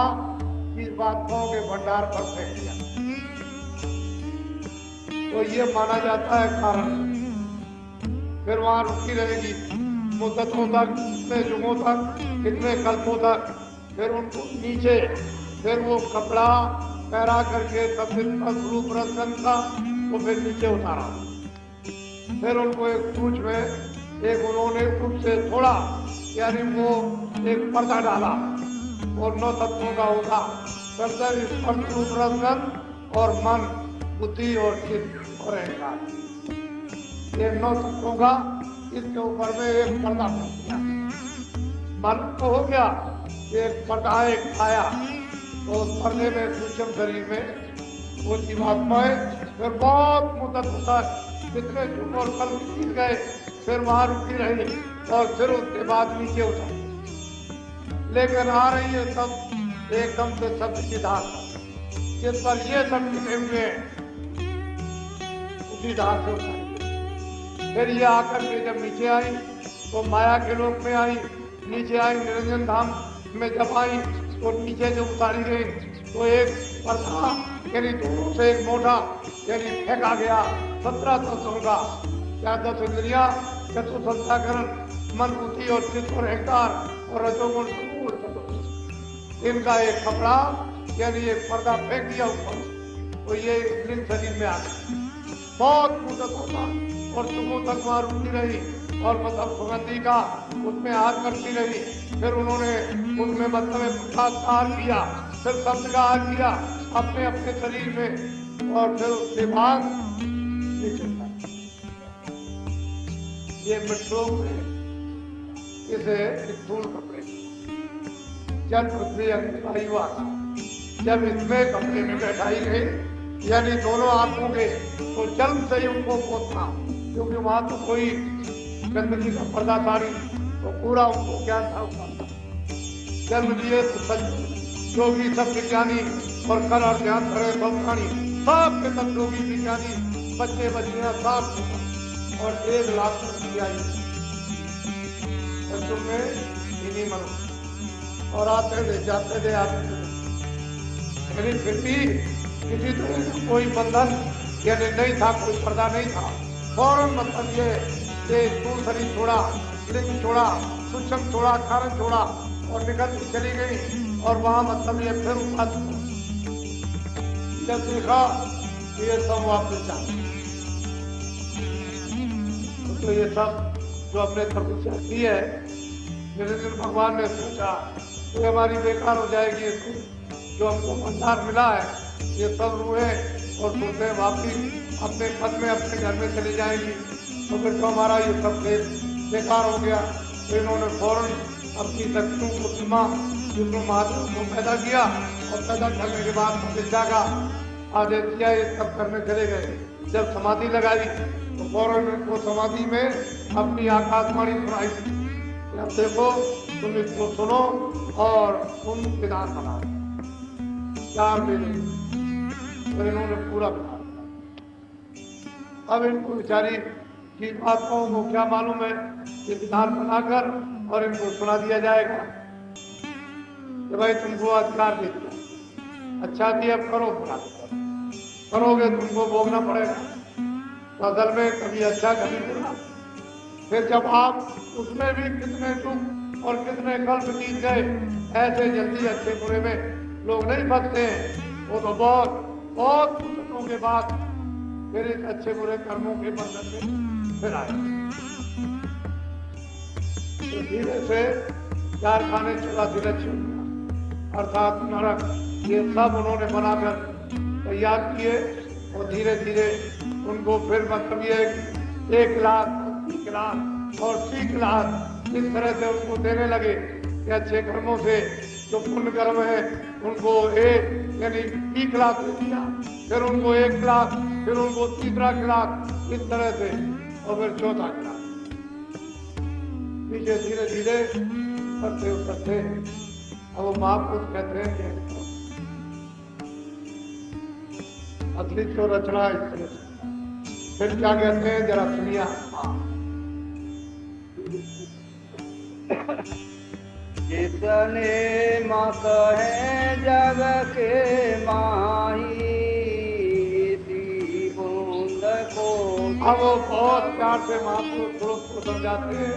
Speaker 1: इस बातों के भंडार पर फेंक दिया। तो ये माना जाता है कारण। फिर वहां रुकी रहेगी मुद्दतों तक, कितने युगों तक, कितने कल्पों तक। फिर उनको नीचे फिर वो कपड़ा पहरा करके तब रूप रंग का वो फिर नीचे उतारा। फिर उनको एक पूंछ में एक उन्होंने उससे थोड़ा, यानी वो एक पर्दा डाला और 9 तत्वों का होगा, शब्द रूप रंग और मन, बुद्धि और चित्त और अहंकार, ये 9 तत्वों का इसके ऊपर में एक पर्दा बन गया। मालूम तो हो गया एक पर्दा एक आया, तो उस पर्दे में सूक्ष्म शरीर में वो जीवात्माएं फिर बहुत मुद्दत तक कितने युग और कल बीत गए, फिर वहां रुकी रही और फिर उसके बाद नीचे उतरी। लेकिन आ रही है सब एकदम से शब्द की धार, जिस पर ये सब टिके हुए उसी धार से उतारी। फिर ये आकर के जब नीचे आई तो माया के लोक में आई, नीचे आई निरंजन धाम में जब आई तो नीचे जो उतारी गई तो एक पर्दा, यानी दोनों से एक मोटा, यानी फेंका गया 17 तत्वों का। क्या 10 इंद्रिया, चतुर्संध्याकरण, मन, बुद्धि और चित्त और अहंकार और रजोगुण, इनका एक कपड़ा, यानी एक पर्दा फेंक दिया ऊपर, तो ये लिंग शरीर में आ गया। बहुत मुद्दत होता और सुबह तक वहां रुकती रही और मतलब सुगंधी का उसमें हाथ करती रही। फिर उन्होंने उनमें मतलब प्रकाश किया, फिर शब्द का हाथ किया अपने अपने शरीर में और फिर उसके बाद ये मृतलोक में इसे स्थूल कपड़े, जल पृथ्वी अग्नि वायु, जब इसमें कपड़े में बैठाई गई, यानी दोनों आंखों के, तो जन्म से ही उनको पोतना, क्योंकि वहां तो कोई गंदगी का पर्दा था नहीं, तो पूरा उनको ज्ञान था उसका। जन्म लिए तो सच योगी सब विज्ञानी और कर और ध्यान करे सब प्राणी, सब के सब योगी विज्ञानी, बच्चे बच्चियां सब, और 1 लाख बच्चों में इन्हीं मनुष्य और आते थे जाते थे आते थे। लेकिन फिर भी किसी तरह का कोई बंधन यानी नहीं था, कोई पर्दा नहीं था। फौरन मतलब ये स्थूल शरीर छोड़ा, लिंग छोड़ा, सूक्ष्म छोड़ा, कारण छोड़ा और निकल के चली गई। और वहां मतलब ये फिर उपास जब देखा ये सब वापस जा, तो ये सब जो हमने तपस्या की है, निरंजन भगवान ने सोचा तो हमारी बेकार हो जाएगी, जो हमको भंडार मिला है ये सब रूहें और दूसरे वापिस अपने पद में अपने घर में चली जाएंगी, तो फिर तो हमारा ये सब बेकार हो गया। तो इन्होंने फौरन अपनी शक्तियों को सीमा विष्णु महादेव को पैदा किया और पैदा करने के बाद प्रतिज्ञा का आदेश दिया, ये सब करने चले गए। जब समाधि लगाई तो फौरन वो समाधि में अपनी आकाशवाणी सुनाई, अब देखो तुम इसको सुनो और तुम विधान बनाओ। 4 महीने तो इन्होंने पूरा बना। अब इनको बेचारी की बातों को क्या मालूम है, ये विधान बनाकर और इनको सुना दिया जाएगा कि भाई तुमको अधिकार दे दिया, अच्छा भी अब करो, बुरा करोगे तुमको भोगना पड़ेगा। तो असल में कभी अच्छा कभी बुरा, फिर जब आप उसमें भी कितने दुख और कितने कल्प बीत गए, ऐसे जल्दी अच्छे बुरे में लोग नहीं फंसते हैं। वो तो बहुत बहुत फुर्सतों के बाद फिर इस अच्छे बुरे कर्मों के बंधन में फिर आए। तो धीरे से 4 खाने चला धीरे छूट, अर्थात नरक, ये सब उन्होंने बनाकर तैयार किए और धीरे धीरे उनको फिर मतलब ये 1 लाख 80 लाख और 30 लाख इस तरह से उनको देने लगे कि अच्छे कर्मों से जो पुण्य कर्म है उनको 1 यानी 20 लाख दे दिया, फिर उनको 1 लाख, फिर उनको 3 लाख, इस तरह से और फिर 4 लाख पीछे धीरे धीरे करते उतरते। अब वो महापुरुष कहते हैं कि असली तो रचना इस तरह से। फिर क्या कहते हैं जरा सुनिया।
Speaker 2: जितने मत है जग के माही, बूंद को।
Speaker 1: अब वो बहुत प्यार से महापुरुष को समझाते हैं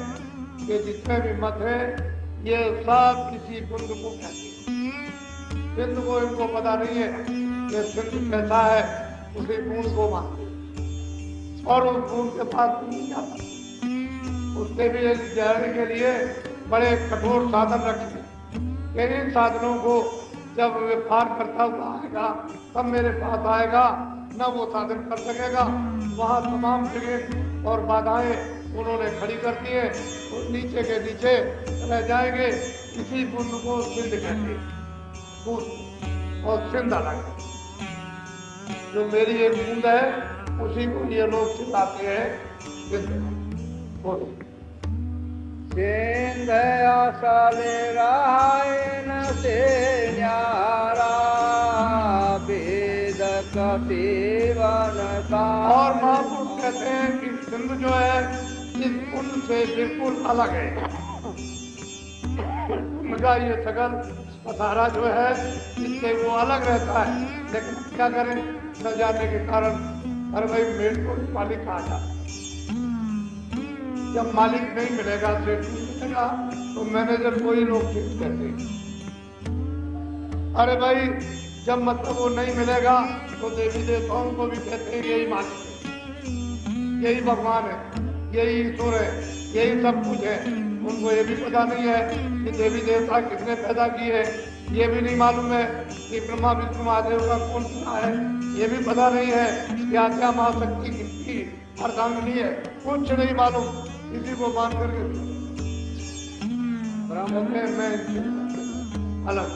Speaker 1: कि जितने भी मत है ये सब किसी कुंड को कहते हैं। सिंध को इनको पता नहीं है कि सिंध कैसा है, उसी बूंद को मानते हैं और उस बूंद के पास नहीं जाता। उससे भी जाने के लिए बड़े कठोर साधन रखे। इन साधनों को जब वे पार करता हुआ आएगा तब मेरे पास आएगा, न वो साधन कर सकेगा। वहाँ तमाम जगह और बाधाएं उन्होंने खड़ी कर दी है, तो नीचे के नीचे रह जाएंगे। इसी बूंद को सिंध कहते हैं, बूंद और सिंध अलग है। जो मेरी एक बूंद है उसी को ये लोग चिल्लाते हैं सिंध। बोलो।
Speaker 2: सिंध आसाले रायन से न्यारा, वेद का सेवन का।
Speaker 1: और महापुरुष कहते हैं कि सिंध जो है इस कुंड से बिल्कुल अलग है। उनका ये सकल पसारा जो है इससे वो अलग रहता है, लेकिन क्या करें न जाने के कारण हर भाई मेल को मालिक कहा जाता है। जब मालिक नहीं मिलेगा, सेठ नहीं मिलेगा, तो मैनेजर कोई लोग फिक्स करते हैं। अरे भाई जब मतलब वो नहीं मिलेगा तो देवी देवताओं को भी कहते हैं यही मालिक है, यही भगवान है, यही ईश्वर है, यही सब कुछ है। उनको ये भी पता नहीं है कि देवी देवता किसने पैदा किए, ये भी नहीं मालूम है कि ब्रह्मा विष्णु महादेव का कौन सा है, ये भी पता नहीं है कि आज्ञा महाशक्ति किसकी अर्धांगिनी है, कुछ नहीं मालूम। इसी को मान करके ब्रह्म में अलग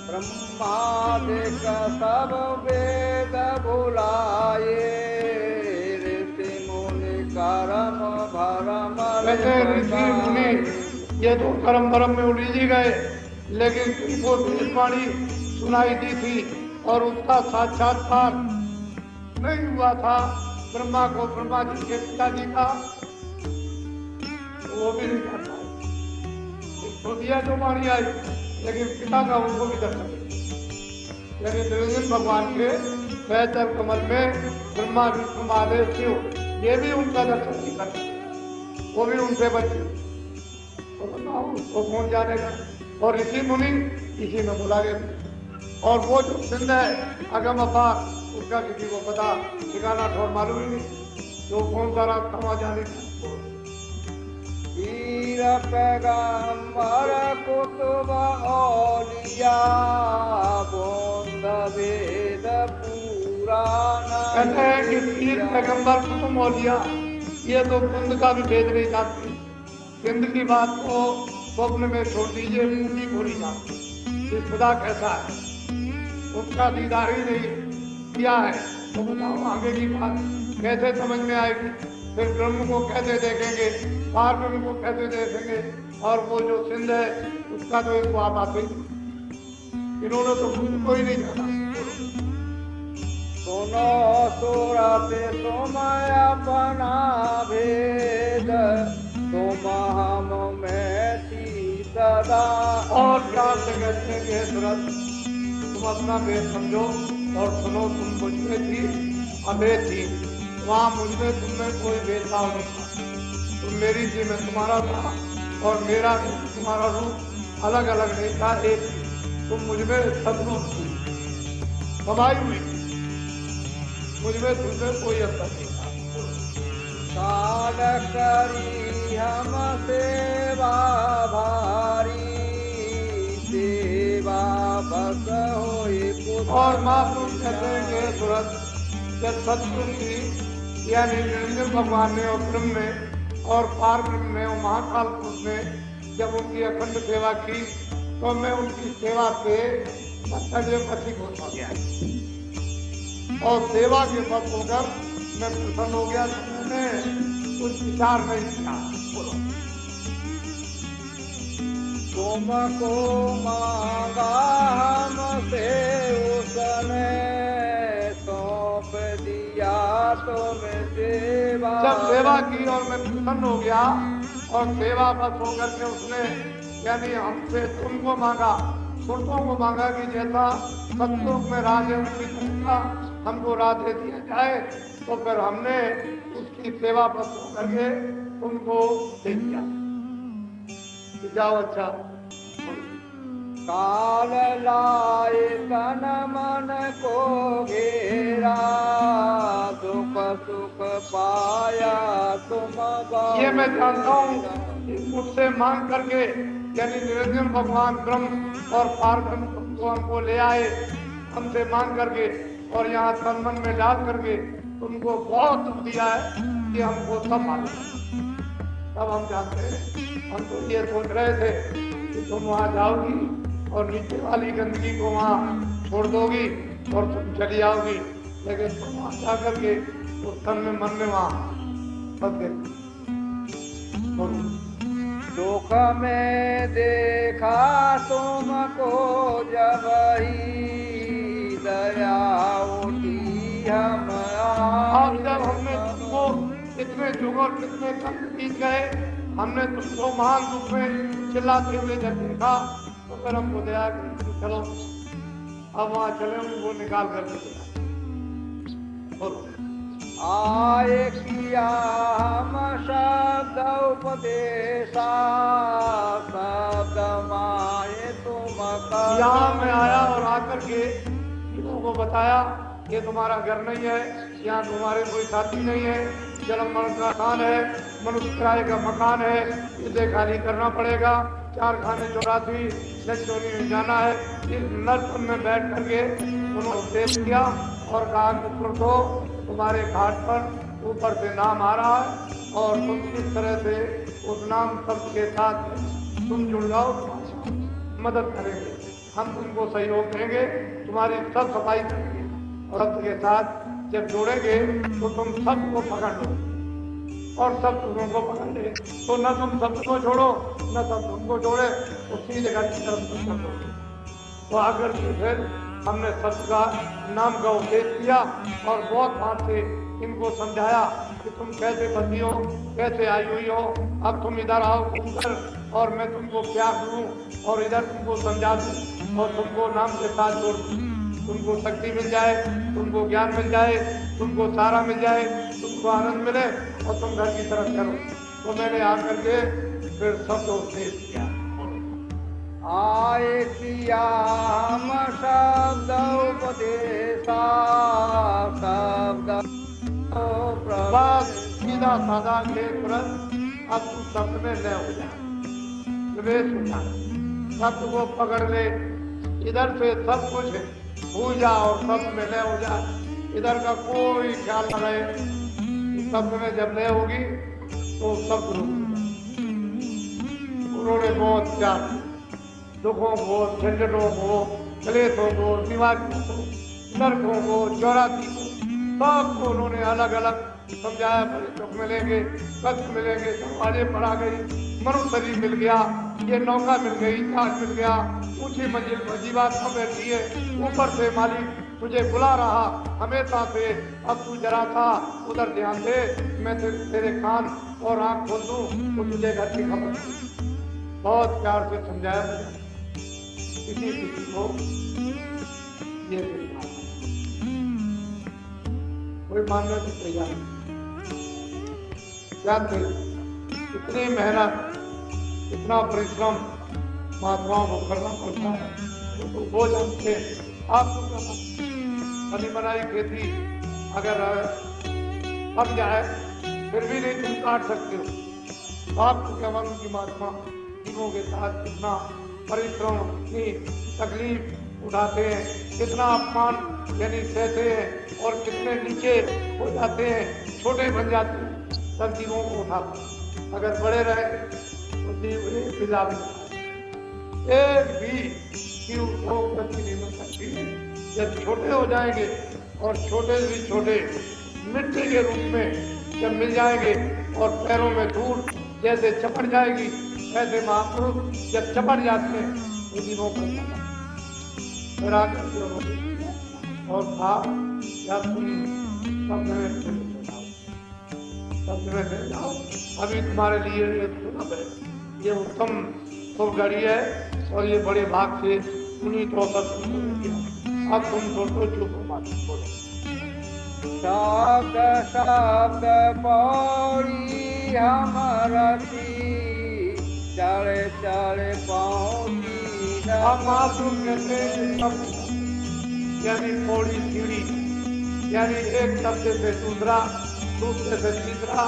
Speaker 2: ब्रह्मादिक सब वेद भुलाए, ऋषि मुनि कर्म भरम।
Speaker 1: ऋषि मुनि ये तो कर्म भरम में उलझी गए, लेकिन उनको वाणी सुनाई दी थी और उसका साक्षात्कार नहीं हुआ था। ब्रह्मा को ब्रह्मा जी के पिताजी का वो भी नहीं कर पाए। तो दिया जो वाणी आई, लेकिन पिता का उनको भी दर्शन नहीं। लेकिन त्रिविक्रम भगवान के पैदल कमल में ब्रह्मा विष्णु महादेव शिव ये भी उनका दर्शन नहीं करते, वो भी उनसे बचे। तो बताओ उसको कौन जानेगा। और ऋषि मुनि इसी में बुला गए। और वो जो सिंध है अगम अपार, उसका किसी को पता ठिकाना ठोर मालूम ही नहीं, जो कौन सा रास्ता वहाँ जाने का।
Speaker 2: वीर पैगंबर कुतुब औलिया, बूंद वेद पुराण।
Speaker 1: कहते हैं कि वीर पैगंबर कुतुब औलिया ये तो बूंद का भी भेद नहीं जानते। सिंध की बात को स्वप्न में छोड़ दीजिए, पूरी पूरी जानते कि खुदा कैसा है, उसका दीदार ही नहीं किया है। तो बताओ आगे की बात कैसे समझ में आएगी। फिर ब्रह्म को कैसे देखेंगे, पार ब्रह्म को कैसे देखेंगे। और वो जो सिंध है उसका तो इनको आबाद ही, इन्होंने तो खुद को ही नहीं जाना।
Speaker 2: सुनो सुरते तुम अपना भेद, तुम हम में थी सदा।
Speaker 1: और प्यार से कहते हैं कि सुरत तुम अपना भेद समझो और सुनो, तुम मुझ में थी, अभेद थी। वहाँ मुझ में तुम में कोई भेदभाव नहीं था। तुम मेरी थी, मैं तुम्हारा था, और मेरा तुम्हारा रूप अलग अलग नहीं था, एक तुम मुझमें सदरूप थी, समाई हुई, मुझमें तुममें कोई अंतर नहीं था।
Speaker 2: काल करी हम सेवा भारी, सेवा बस होई पुत्र।
Speaker 1: और महापुरुष कहते हैं कि तुरंत जब सतगुरु की यानी निरंजन भगवान ने और ब्रह्म ने और पार ब्रह्म ने और महाकाल पुरुष ने जब उनकी अखंड सेवा की तो मैं उनकी सेवा से पथिक होता गया और सेवा के पद होकर मैं प्रसन्न हो गया। तो मैंने कुछ विचार नहीं किया।
Speaker 2: तुमको मांगा हमसे उसने, सौंप दिया तुम्हें सेवा।
Speaker 1: जब सेवा की और मैं प्रसन्न हो गया और सेवा बस होकर के उसने यानी हमसे तुमको मांगा, सुरतों को मांगा कि जैसा सतलोक में राज है उसी तरह हमको राज दे दिया जाए, तो फिर हमने उसकी सेवा बस होकर के तुमको दे दिया। जाओ अच्छा।
Speaker 2: काल लाए तन मन को घेरा, दुख सुख पाया तुम।
Speaker 1: ये मैं जानता हूँ कि मुझसे मांग करके यानी निरंजन भगवान ब्रह्म और पार ब्रह्म को हमको ले आए, हमसे मांग करके और यहाँ तन मन में डाल करके तुमको बहुत दुख दिया है कि हमको सब मालूम। तब हम जानते हैं, हम तो ये सोच रहे थे कि तुम वहाँ जाओगी और नीचे वाली गंदगी को वहाँ छोड़ दोगी और तुम चली आओगी, लेकिन तुम वहाँ जा करके उस तन में मन में वहाँ फंस गए।
Speaker 2: दुख में देखा तुमको जब ही दया उठी हम।
Speaker 1: अब जब हमने तुमको कितने जुग और कितने कष्ट बीत गए, हमने तुमको महान दुख में चिल्लाते हुए जब देखा तो फिर हमको दया की चलो अब वहाँ चले, उनको निकाल कर दे।
Speaker 2: आए किया हम शब्द उपदेशा, शब्द माए तुम।
Speaker 1: यहाँ मैं आया और आकर के लोगों को बताया ये तुम्हारा घर नहीं है, यहाँ तुम्हारे कोई साथी नहीं है, जन्म मरण का स्थान है, मनुष्य किराए का मकान है, इसे खाली करना पड़ेगा, 4 खाने 84 लक्ष्मी में जाना है। इस नर्क में बैठ करके उन्होंने उपदेश किया और कहा कि तो तुम्हारे घाट पर ऊपर से नाम आ रहा है और तुम किस तरह से उस नाम शब्द के साथ तुम जुड़ जाओ, मदद करेंगे, हम तुमको सहयोग देंगे, तुम्हारी सब सफाई करेंगे और शब्द के साथ जब जोड़ेंगे तो तुम सबको पकड़ लो और सब तुमको पकड़ ले, तो न तुम सबको छोड़ो न सब तुमको जोड़े, उसी जगह की तरफ तुम कर दो। तो आकर के फिर हमने सत्य का नाम का उपदेश किया और बहुत बात से इनको समझाया कि तुम कैसे बंदी हो, कैसे आई हुई हो, अब तुम इधर आओ घूमकर और मैं तुमको प्यार दूँ और इधर तुमको समझा दूँ और तुमको नाम के साथ जोड़ दूँ, तुमको शक्ति मिल जाए, तुमको ज्ञान मिल जाए, तुमको सारा मिल जाए, तुमको आनंद मिले और तुम घर की तरफ चलो। तो मैंने आकर के फिर सबको उपदेश किया।
Speaker 2: आए किया हम शब्द उपदेशा, शब्द
Speaker 1: बस सीधा साधा के तुरंत अब तू शब्द में लय हो जा, प्रवेश हो जा, शब्द को पकड़ ले, इधर से सब कुछ भूल जा और शब्द में लय हो जा, इधर का कोई ख्याल न रहे। शब्द में जब लय होगी तो शब्द रुक जाए। उन्होंने बहुत प्यार दुखों को, झंझटों को, क्लेशों को, बीमारियों को, नरकों को, चौरासी को, सबको उन्होंने अलग अलग समझाया। बड़े दुख मिलेंगे, कष्ट मिलेंगे, दरवाजे पर आ गई, मनुष्य शरीर मिल गया, ये नौका मिल गई, जहाज मिल गया, ऊंची मंजिल पर जीवात्मा बैठी है, ऊपर से मालिक तुझे बुला रहा हमेशा से, अब तू जरा सा उधर ध्यान दे, मैं तेरे कान और आँख खोल दूँ तो तुझे घर की खबर। बहुत प्यार से समझाया मुझे, किसी को ये कोई मानने को तैयार नहीं। इतनी मेहनत, इतना परिश्रम महात्माओं को करना पड़ता है, तो वो जानते हैं। आपको बनी बनाई खेती अगर पक जाए फिर भी नहीं तुम काट सकते हो। आपको क्या मालूम कि महात्मा जीवों के साथ कितना परिश्रम, कितनी तकलीफ उठाते हैं, कितना अपमान यानी सहते हैं और कितने नीचे हो जाते हैं, छोटे बन जाते हैं सब जीवों को उठाते। अगर बड़े रहे तो जीव एक भी जीव को गति नहीं मिल सकती। जब छोटे हो जाएंगे और छोटे से भी छोटे मिट्टी के रूप में जब मिल जाएंगे और पैरों में धूल जैसे चपट जाएगी, ऐसे महापुरुष जब चपट जाते हैं तो जीवों को और था या तुम सब में जाओ। अभी तुम्हारे लिए ये सुलभ है, ये उत्तम शुभ घड़ी है और ये बड़े भाग से उन्हीं तो अब तुम छोटो चुप मत बोलो।
Speaker 2: शब्द शब्द पौड़ी हमारी चले चले पहुँची।
Speaker 1: अब महापुरुष कहते हैं यानी पौड़ी सीढ़ी, यानी एक शब्द से दूसरा, दूसरे से तीसरा,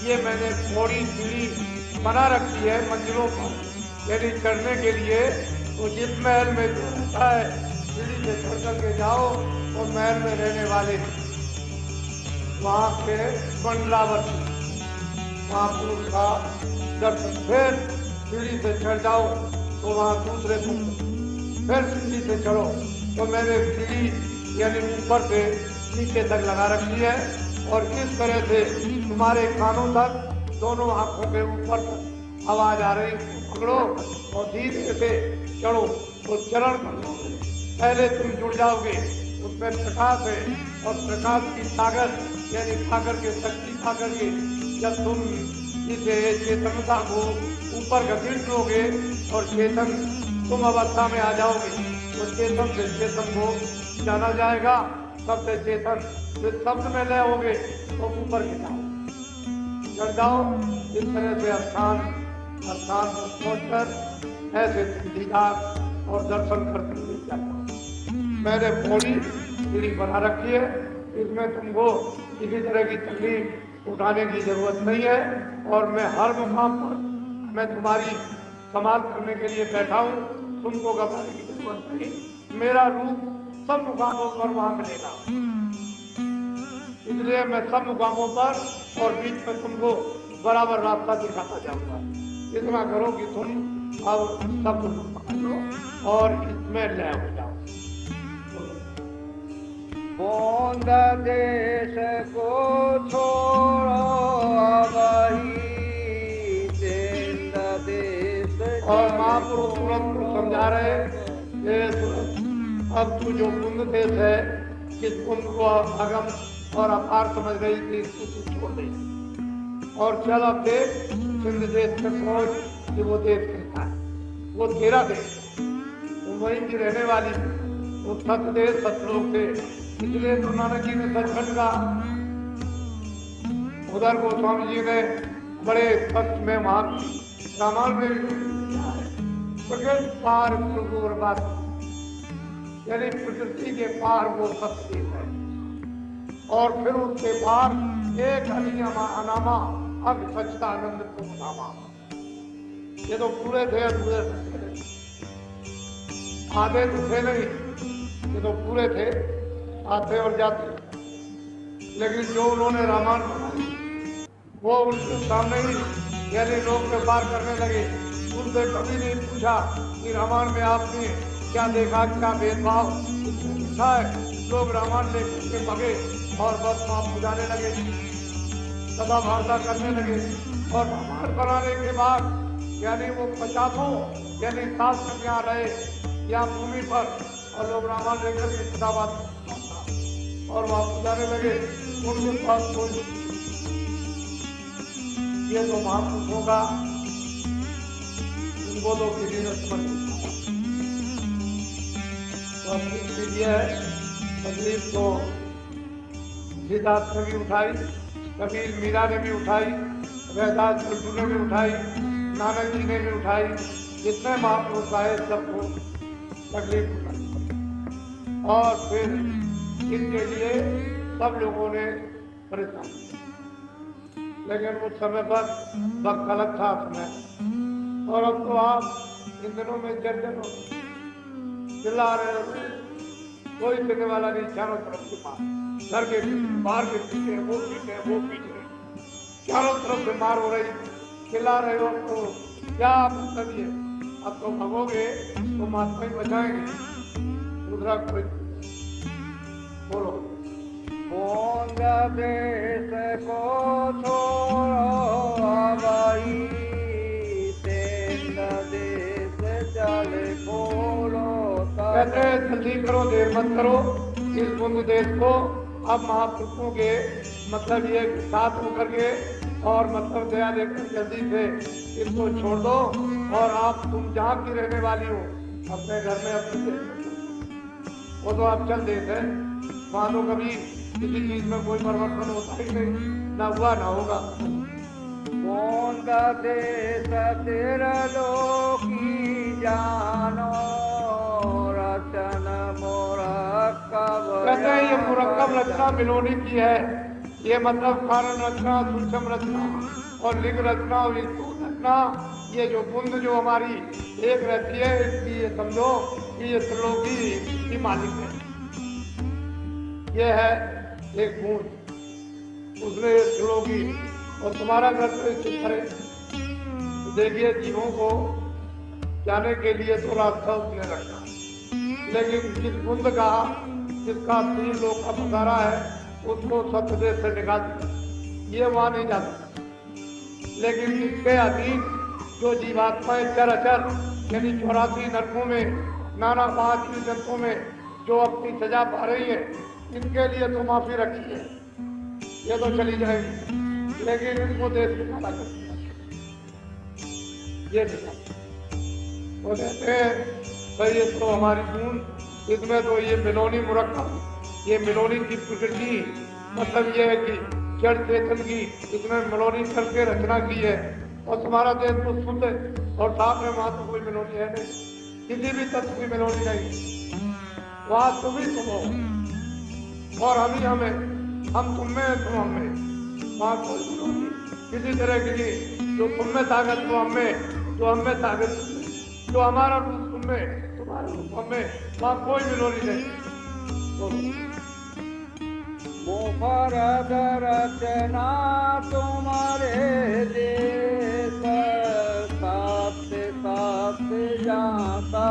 Speaker 1: ये मैंने पौड़ी सीढ़ी बना रखी है मंजिलों पर, यानी चढ़ने के लिए। तो जिस महल में जो रहता है सीढ़ी से चढ़ करके जाओ तो महल में रहने वाले वहाँ के मंडलावर्ती महापुरुष का दर्शन, फिर सीढ़ी से चढ़ जाओ तो वहाँ दूसरे फिर सीढ़ी से चढ़ो। तो मैंने सीढ़ी यानी ऊपर से नीचे तक लगा रखी है और इस तरह से तुम्हारे कानों तक, दोनों आंखों के ऊपर तक आवाज आ रही, पकड़ो और धीरे से चढ़ो। तो चरण पहले तुम जुड़ जाओगे, उसमें प्रकाश है और प्रकाश की ताकत यानी सागर के शक्ति सागर के जब तुम इसे चेतनता को ऊपर घसीट लोगे और चेतन तुम अवस्था में आ जाओगे तो चेतन से चेतन को जाना जाएगा, शब्द से चेतन फिर शब्द में लय होगे तो ऊपर के जाओ चढ़ जाओ। इस तरह से स्थान स्थान पर पहुंचकर ऐसे दीदार और दर्शन करते हुए जाता। मैंने पौड़ी सीढ़ी बना रखी है, इसमें तुमको किसी तरह की तकलीफ उठाने की जरूरत नहीं है और मैं हर मुकाम पर मैं तुम्हारी संभाल करने के लिए बैठा हूँ, तुमको घबराने की जरूरत नहीं। मेरा रूप सब मुकामों पर वहां मिलेगा, इसलिए मैं सब मुकामों पर और बीच में तुमको बराबर रास्ता दिखाता जाऊंगा। इतना करो कि तुम अब सब पकड़ लो और इसमें लय हो जाओ।
Speaker 2: बूंद देश को छोड़ो अबही तेंद देश।
Speaker 1: और महापुरुष तुरंत को समझा रहे अब तू जो बूंद देश है, किस बूंद को अगम और अपार समझ रही थी, इसको तू छोड़ दे और चल अब देख सिंध देश तक पहुंच कि वो देश कैसा है, वो तेरा देश, वो वहीं की रहने वाली, वो सत्य देश सतलोक थे। इसलिए गुरु नानक जी ने सचखंड का उधर गोस्वामी जी ने बड़े कष्ट में वहां रामायण में पार बात यानी प्रकृति के पार वो सत्य है और फिर उसके पार एक अनियमा अनामा अब सच्चिदानंद को नामा। ये तो पूरे थे अधूरे आधे तो थे नहीं, ये तो पूरे थे, आते और जाते, लेकिन जो उन्होंने रामायण बनाई वो उनके सामने ही यानी लोग व्यापार करने लगे। उनसे कभी नहीं पूछा कि रामायण में आपने क्या देखा, क्या भेदभाव पूछा है। लोग रामायण लेकर के भगे और बस वहां बुझाने लगे, सदा वार्ता करने लगे और रामायण बनाने के बाद यानी वो 50 यानी 7 यहाँ रहे यहाँ भूमि पर और लोग रामायण लेकर के सदा बात और वहां जाने लगे। उनके पास कोई ये तो महापुरुष होगा, उनको तो किसी ने समझ नहीं है। तकलीफ तो सिद्धार्थ ने भी उठाई, कबीर मीरा ने भी उठाई, रैदास गुड्डू ने भी उठाई, नानक जी ने भी उठाई, जितने महापुरुष आए सबको तकलीफ उठाई और फिर इनके लिए सब लोगों ने परेशान किया। लेकिन उस समय पर वक्त अलग था अपने, और अब तो आप इन दिनों में जर्जर हो चिल्ला रहे हो, कोई देने वाला नहीं, चारों तरफ से मार, घर के पीछे, बाहर के पीछे, वो पीछे, चारों तरफ से मार हो रही, चिल्ला रहे हो। तो क्या मतलब ये, अब तो भगोगे तो महात्मा ही बचाएंगे, दूसरा कोई। बोलो।
Speaker 2: बोंद देश को छोड़ो भाई, तेंद देश चले बोलो।
Speaker 1: कहते हैं जल्दी करो, देर मत करो, इस बुंद देश को अब महापुरुषों के मतलब ये साथ होकर के और मतलब दया देकर जल्दी से इसको छोड़ दो, और आप तुम जहाँ की रहने वाली हो अपने घर में अपने वो तो आप चल देते हैं, वहाँ तो कभी किसी चीज में कोई परिवर्तन होता ही नहीं, ना हुआ ना होगा।
Speaker 2: बोंद देश तेरा लोकी जानो, रचन मुरक्कब।
Speaker 1: कहते हैं ये मुरक्कब रचना मिलोनी की है, ये मतलब कारण रचना, सूक्ष्म रचना और लिंग रचना और स्थूल रचना, ये जो बुंद जो हमारी एक रहती है, इसकी ये समझो कि ये त्रिलोकी की मालिक है। ये है एक बूंद, उसने त्रिलोकी, और तुम्हारा घर तो इस तरह। तो देखिए जीवों को जाने के लिए तो रास्ता उसने रखा, लेकिन जिस बुंद का जिसका 3 लोग का पसारा है उसको सत्य से निकाल दिया, ये वहां नहीं जाता। लेकिन इसके अधीन जो जीवात्माएं चर यानी 84 नरकों में, नाना 5 जंतुओं में जो अपनी सजा पा रही है, इनके लिए तो माफी रखी है, ये तो चली जाएगी, लेकिन इनको देश निकाला कर दिया, ये निकाला। वो कहते हैं भाई ये तो हमारी बूंद, इसमें तो ये मिलोनी मुरक्कब, ये मिलोनी की प्रकृति मतलब ये है कि जड़ चेतन की इसमें मिलोनी करके रचना की है, और तुम्हारा देश तो शुद्ध है और साफ है, वहां तो कोई मिलोनी है नहीं, किसी भी तत्व की मिलोनी नहीं, वहां तुम ही तुम हो और हम ही हमें, हम तुम में तुम हम में, वहां कोई मिलोनी किसी तरह की, जो तुम में ताकत वो हम में, जो हम में ताकत जो हमारा रूप तुम में, तुम्हारा रूप हम में, वहां कोई मिलोनी नहीं।
Speaker 2: मुफरद रचना तुम्हारे देश, सात सात जाता।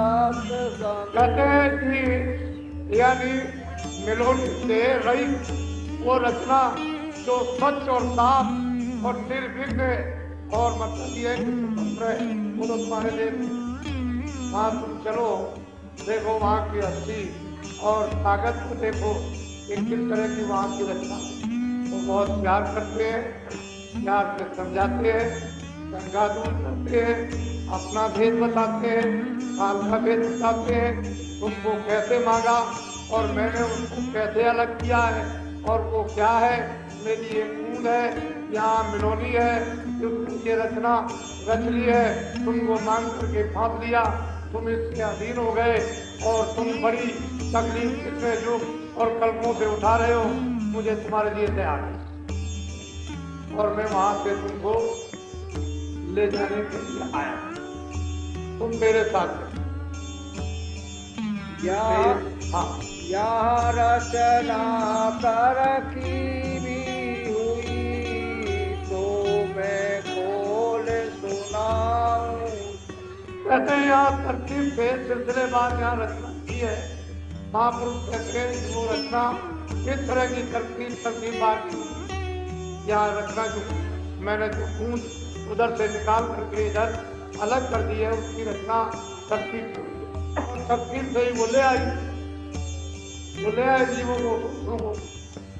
Speaker 1: कहते हैं कि यानी मिलोनी से रही वो रचना जो स्वच्छ और साफ और निर्विघ्न और मतलब ये है वो तो तुम्हारे देश। वहाँ तुम चलो, देखो वहाँ की हस्ती और ताकत को देखो कि किस तरह की वहाँ की रचना। वो बहुत प्यार करते हैं, प्यार से समझाते हैं, गंगा दूर करते हैं, अपना भेद बताते हैं, काल का भेद बताते हैं, तुमको कैसे मांगा और मैंने उसको कैसे अलग किया है, और वो क्या है, मेरी एक बूंद है, यहाँ मिलोनी है, तुमने ये रचना रच ली है, तुमको मांग करके फांस लिया, तुम इसके अधीन हो गए और तुम बड़ी तकलीफ इसमें जो और कल्पों से उठा रहे हो, मुझे तुम्हारे लिए तैयार है और मैं वहां से तुमको ले जाने के लिए आया, तुम मेरे साथ
Speaker 2: यहाँ रचना तरक्की भी हुई तो मैं खोल सुनाऊं।
Speaker 1: कहते हैं यहाँ तरकीब से सिलसिले बाद यहाँ रचना की है, महापुरुष कहते हैं वो रचना किस तरह की तरकीब बात की, यहाँ रचना जो मैंने जो बूंद उधर से निकाल करके इधर अलग कर दी है, उसकी रचना तरकीब से तरकीब से ही वो ले आई जीवों को,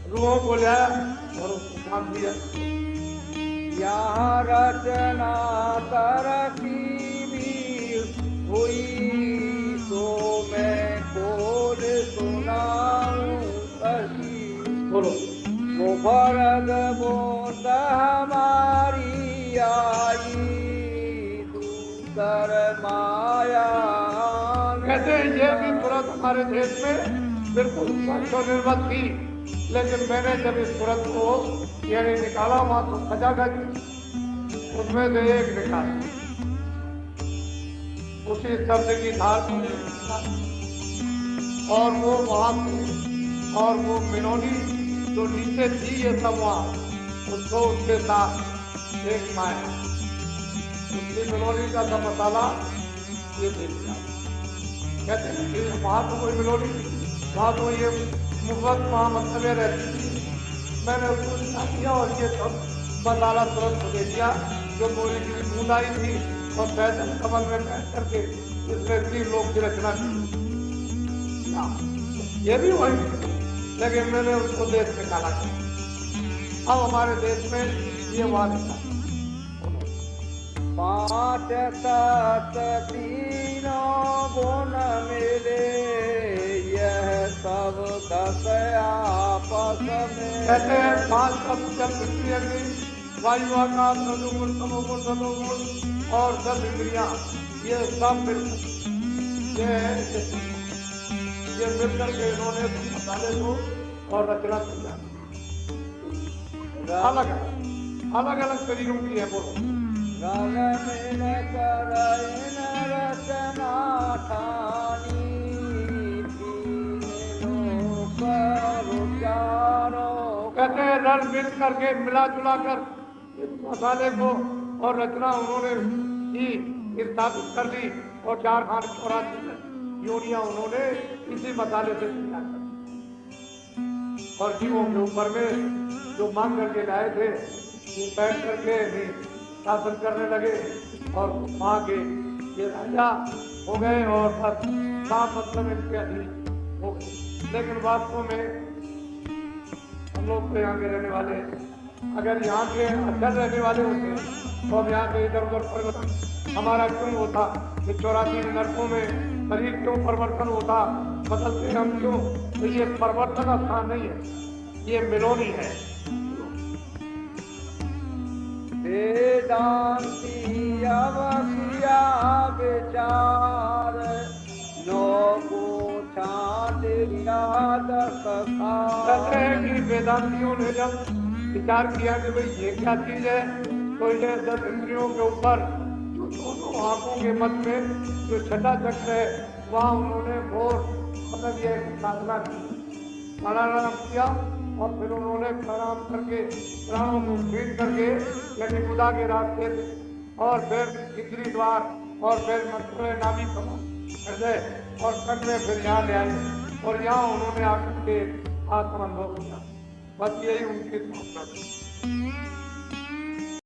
Speaker 1: रूहों को ले आया और उसको काम दिया।
Speaker 2: यहाँ रचना तरक्की भी हुई तो मैं खोल सुनाऊं कहीं।
Speaker 1: बोलो।
Speaker 2: वो फर्क बूंद हमारी अंतर माया
Speaker 1: कहते हैं ये भी तुरंत हमारे देश में बिल्कुल स्वच्छ और निर्मल थी, लेकिन मैंने जब इस तुरंत को यानी निकाला वहां तो खजाखज उसमें से एक निकाला, उसी शब्द की धार को और वो वहां थी और वो मिनोनी जो नीचे थी ये सब वहां उसको उसके साथ एक माया उसकी मिनोनी का सब मसाला ये दे दिया। कहते हैं कि वहां तो कोई मिनोनी वहां तो ये मुफ्त वहां मतलब रहती थी, मैंने उसको निकाल दिया और ये सब मसाला तुरंत दे दिया जो मोरी की बूंद आई थी और पैदल कमल में बैठ करके इसमें 3 लोग की रचना की। ये भी वही, लेकिन मैंने उसको देश में काला किया। अब हमारे देश में ये हुआ नहीं।
Speaker 2: 5 तत्व तीनों गुण मिले यह सब 10 आपस में।
Speaker 1: कहते हैं 5 तत्व जब पृथ्वी अग्नि वायु आकाश रजोगुण तमोगुण सतोगुण और 10 इंद्रियां ये सब ये मिलकर के इन्होंने मसाले को और रचना किया। अलग अलग तरीकों की है। बोलो
Speaker 2: रल मिल कर इन रचना ठानी तीनों पर उचारो।
Speaker 1: कहते हैं रल मिल करके मिला जुला कर इस मसाले को और रचना उन्होंने की स्थापित कर दी और 4 खान 84 योनियां उन्होंने इसी मसाले से तैयार कर और जीवों के ऊपर में जो मांग करके लाए थे वो बैठ करके भी शासन करने लगे और वहां के ये राजा हो गए और बस साफ मतलब इनके अधीन हो गए। लेकिन वास्तव में हम लोग तो यहाँ के रहने वाले, अगर यहाँ के अक्षर रहने वाले होते तो अब यहाँ के इधर उधर परिवर्तन हमारा क्यों होता कि 84 नरकों में शरीर क्यों परिवर्तन होता, बदलते हम क्यों? तो ये परिवर्तन स्थान नहीं है, ये मिलोनी है।
Speaker 2: वेदांती अवसिया विचार नो को छांट
Speaker 1: कहते हैं कि वेदांतियों ने जब विचार किया कि भाई ये क्या चीज है, तो ये 10 इंद्रियों के ऊपर जो दोनों आंखों के मध्य में जो छठा चक्र है वहाँ उन्होंने घोर मतलब ये साधना की, प्राणायाम किया और फिर उन्होंने प्रणाम करके प्राणों को फीड करके यानी बुधा के रास्ते से और फिर इंद्री द्वार और फिर मतलब नाभि हृदय और तन में फिर यहाँ ले आए और यहाँ उन्होंने आकर के आत्मानुभव किया। बस यही उनकी स्थापना थी।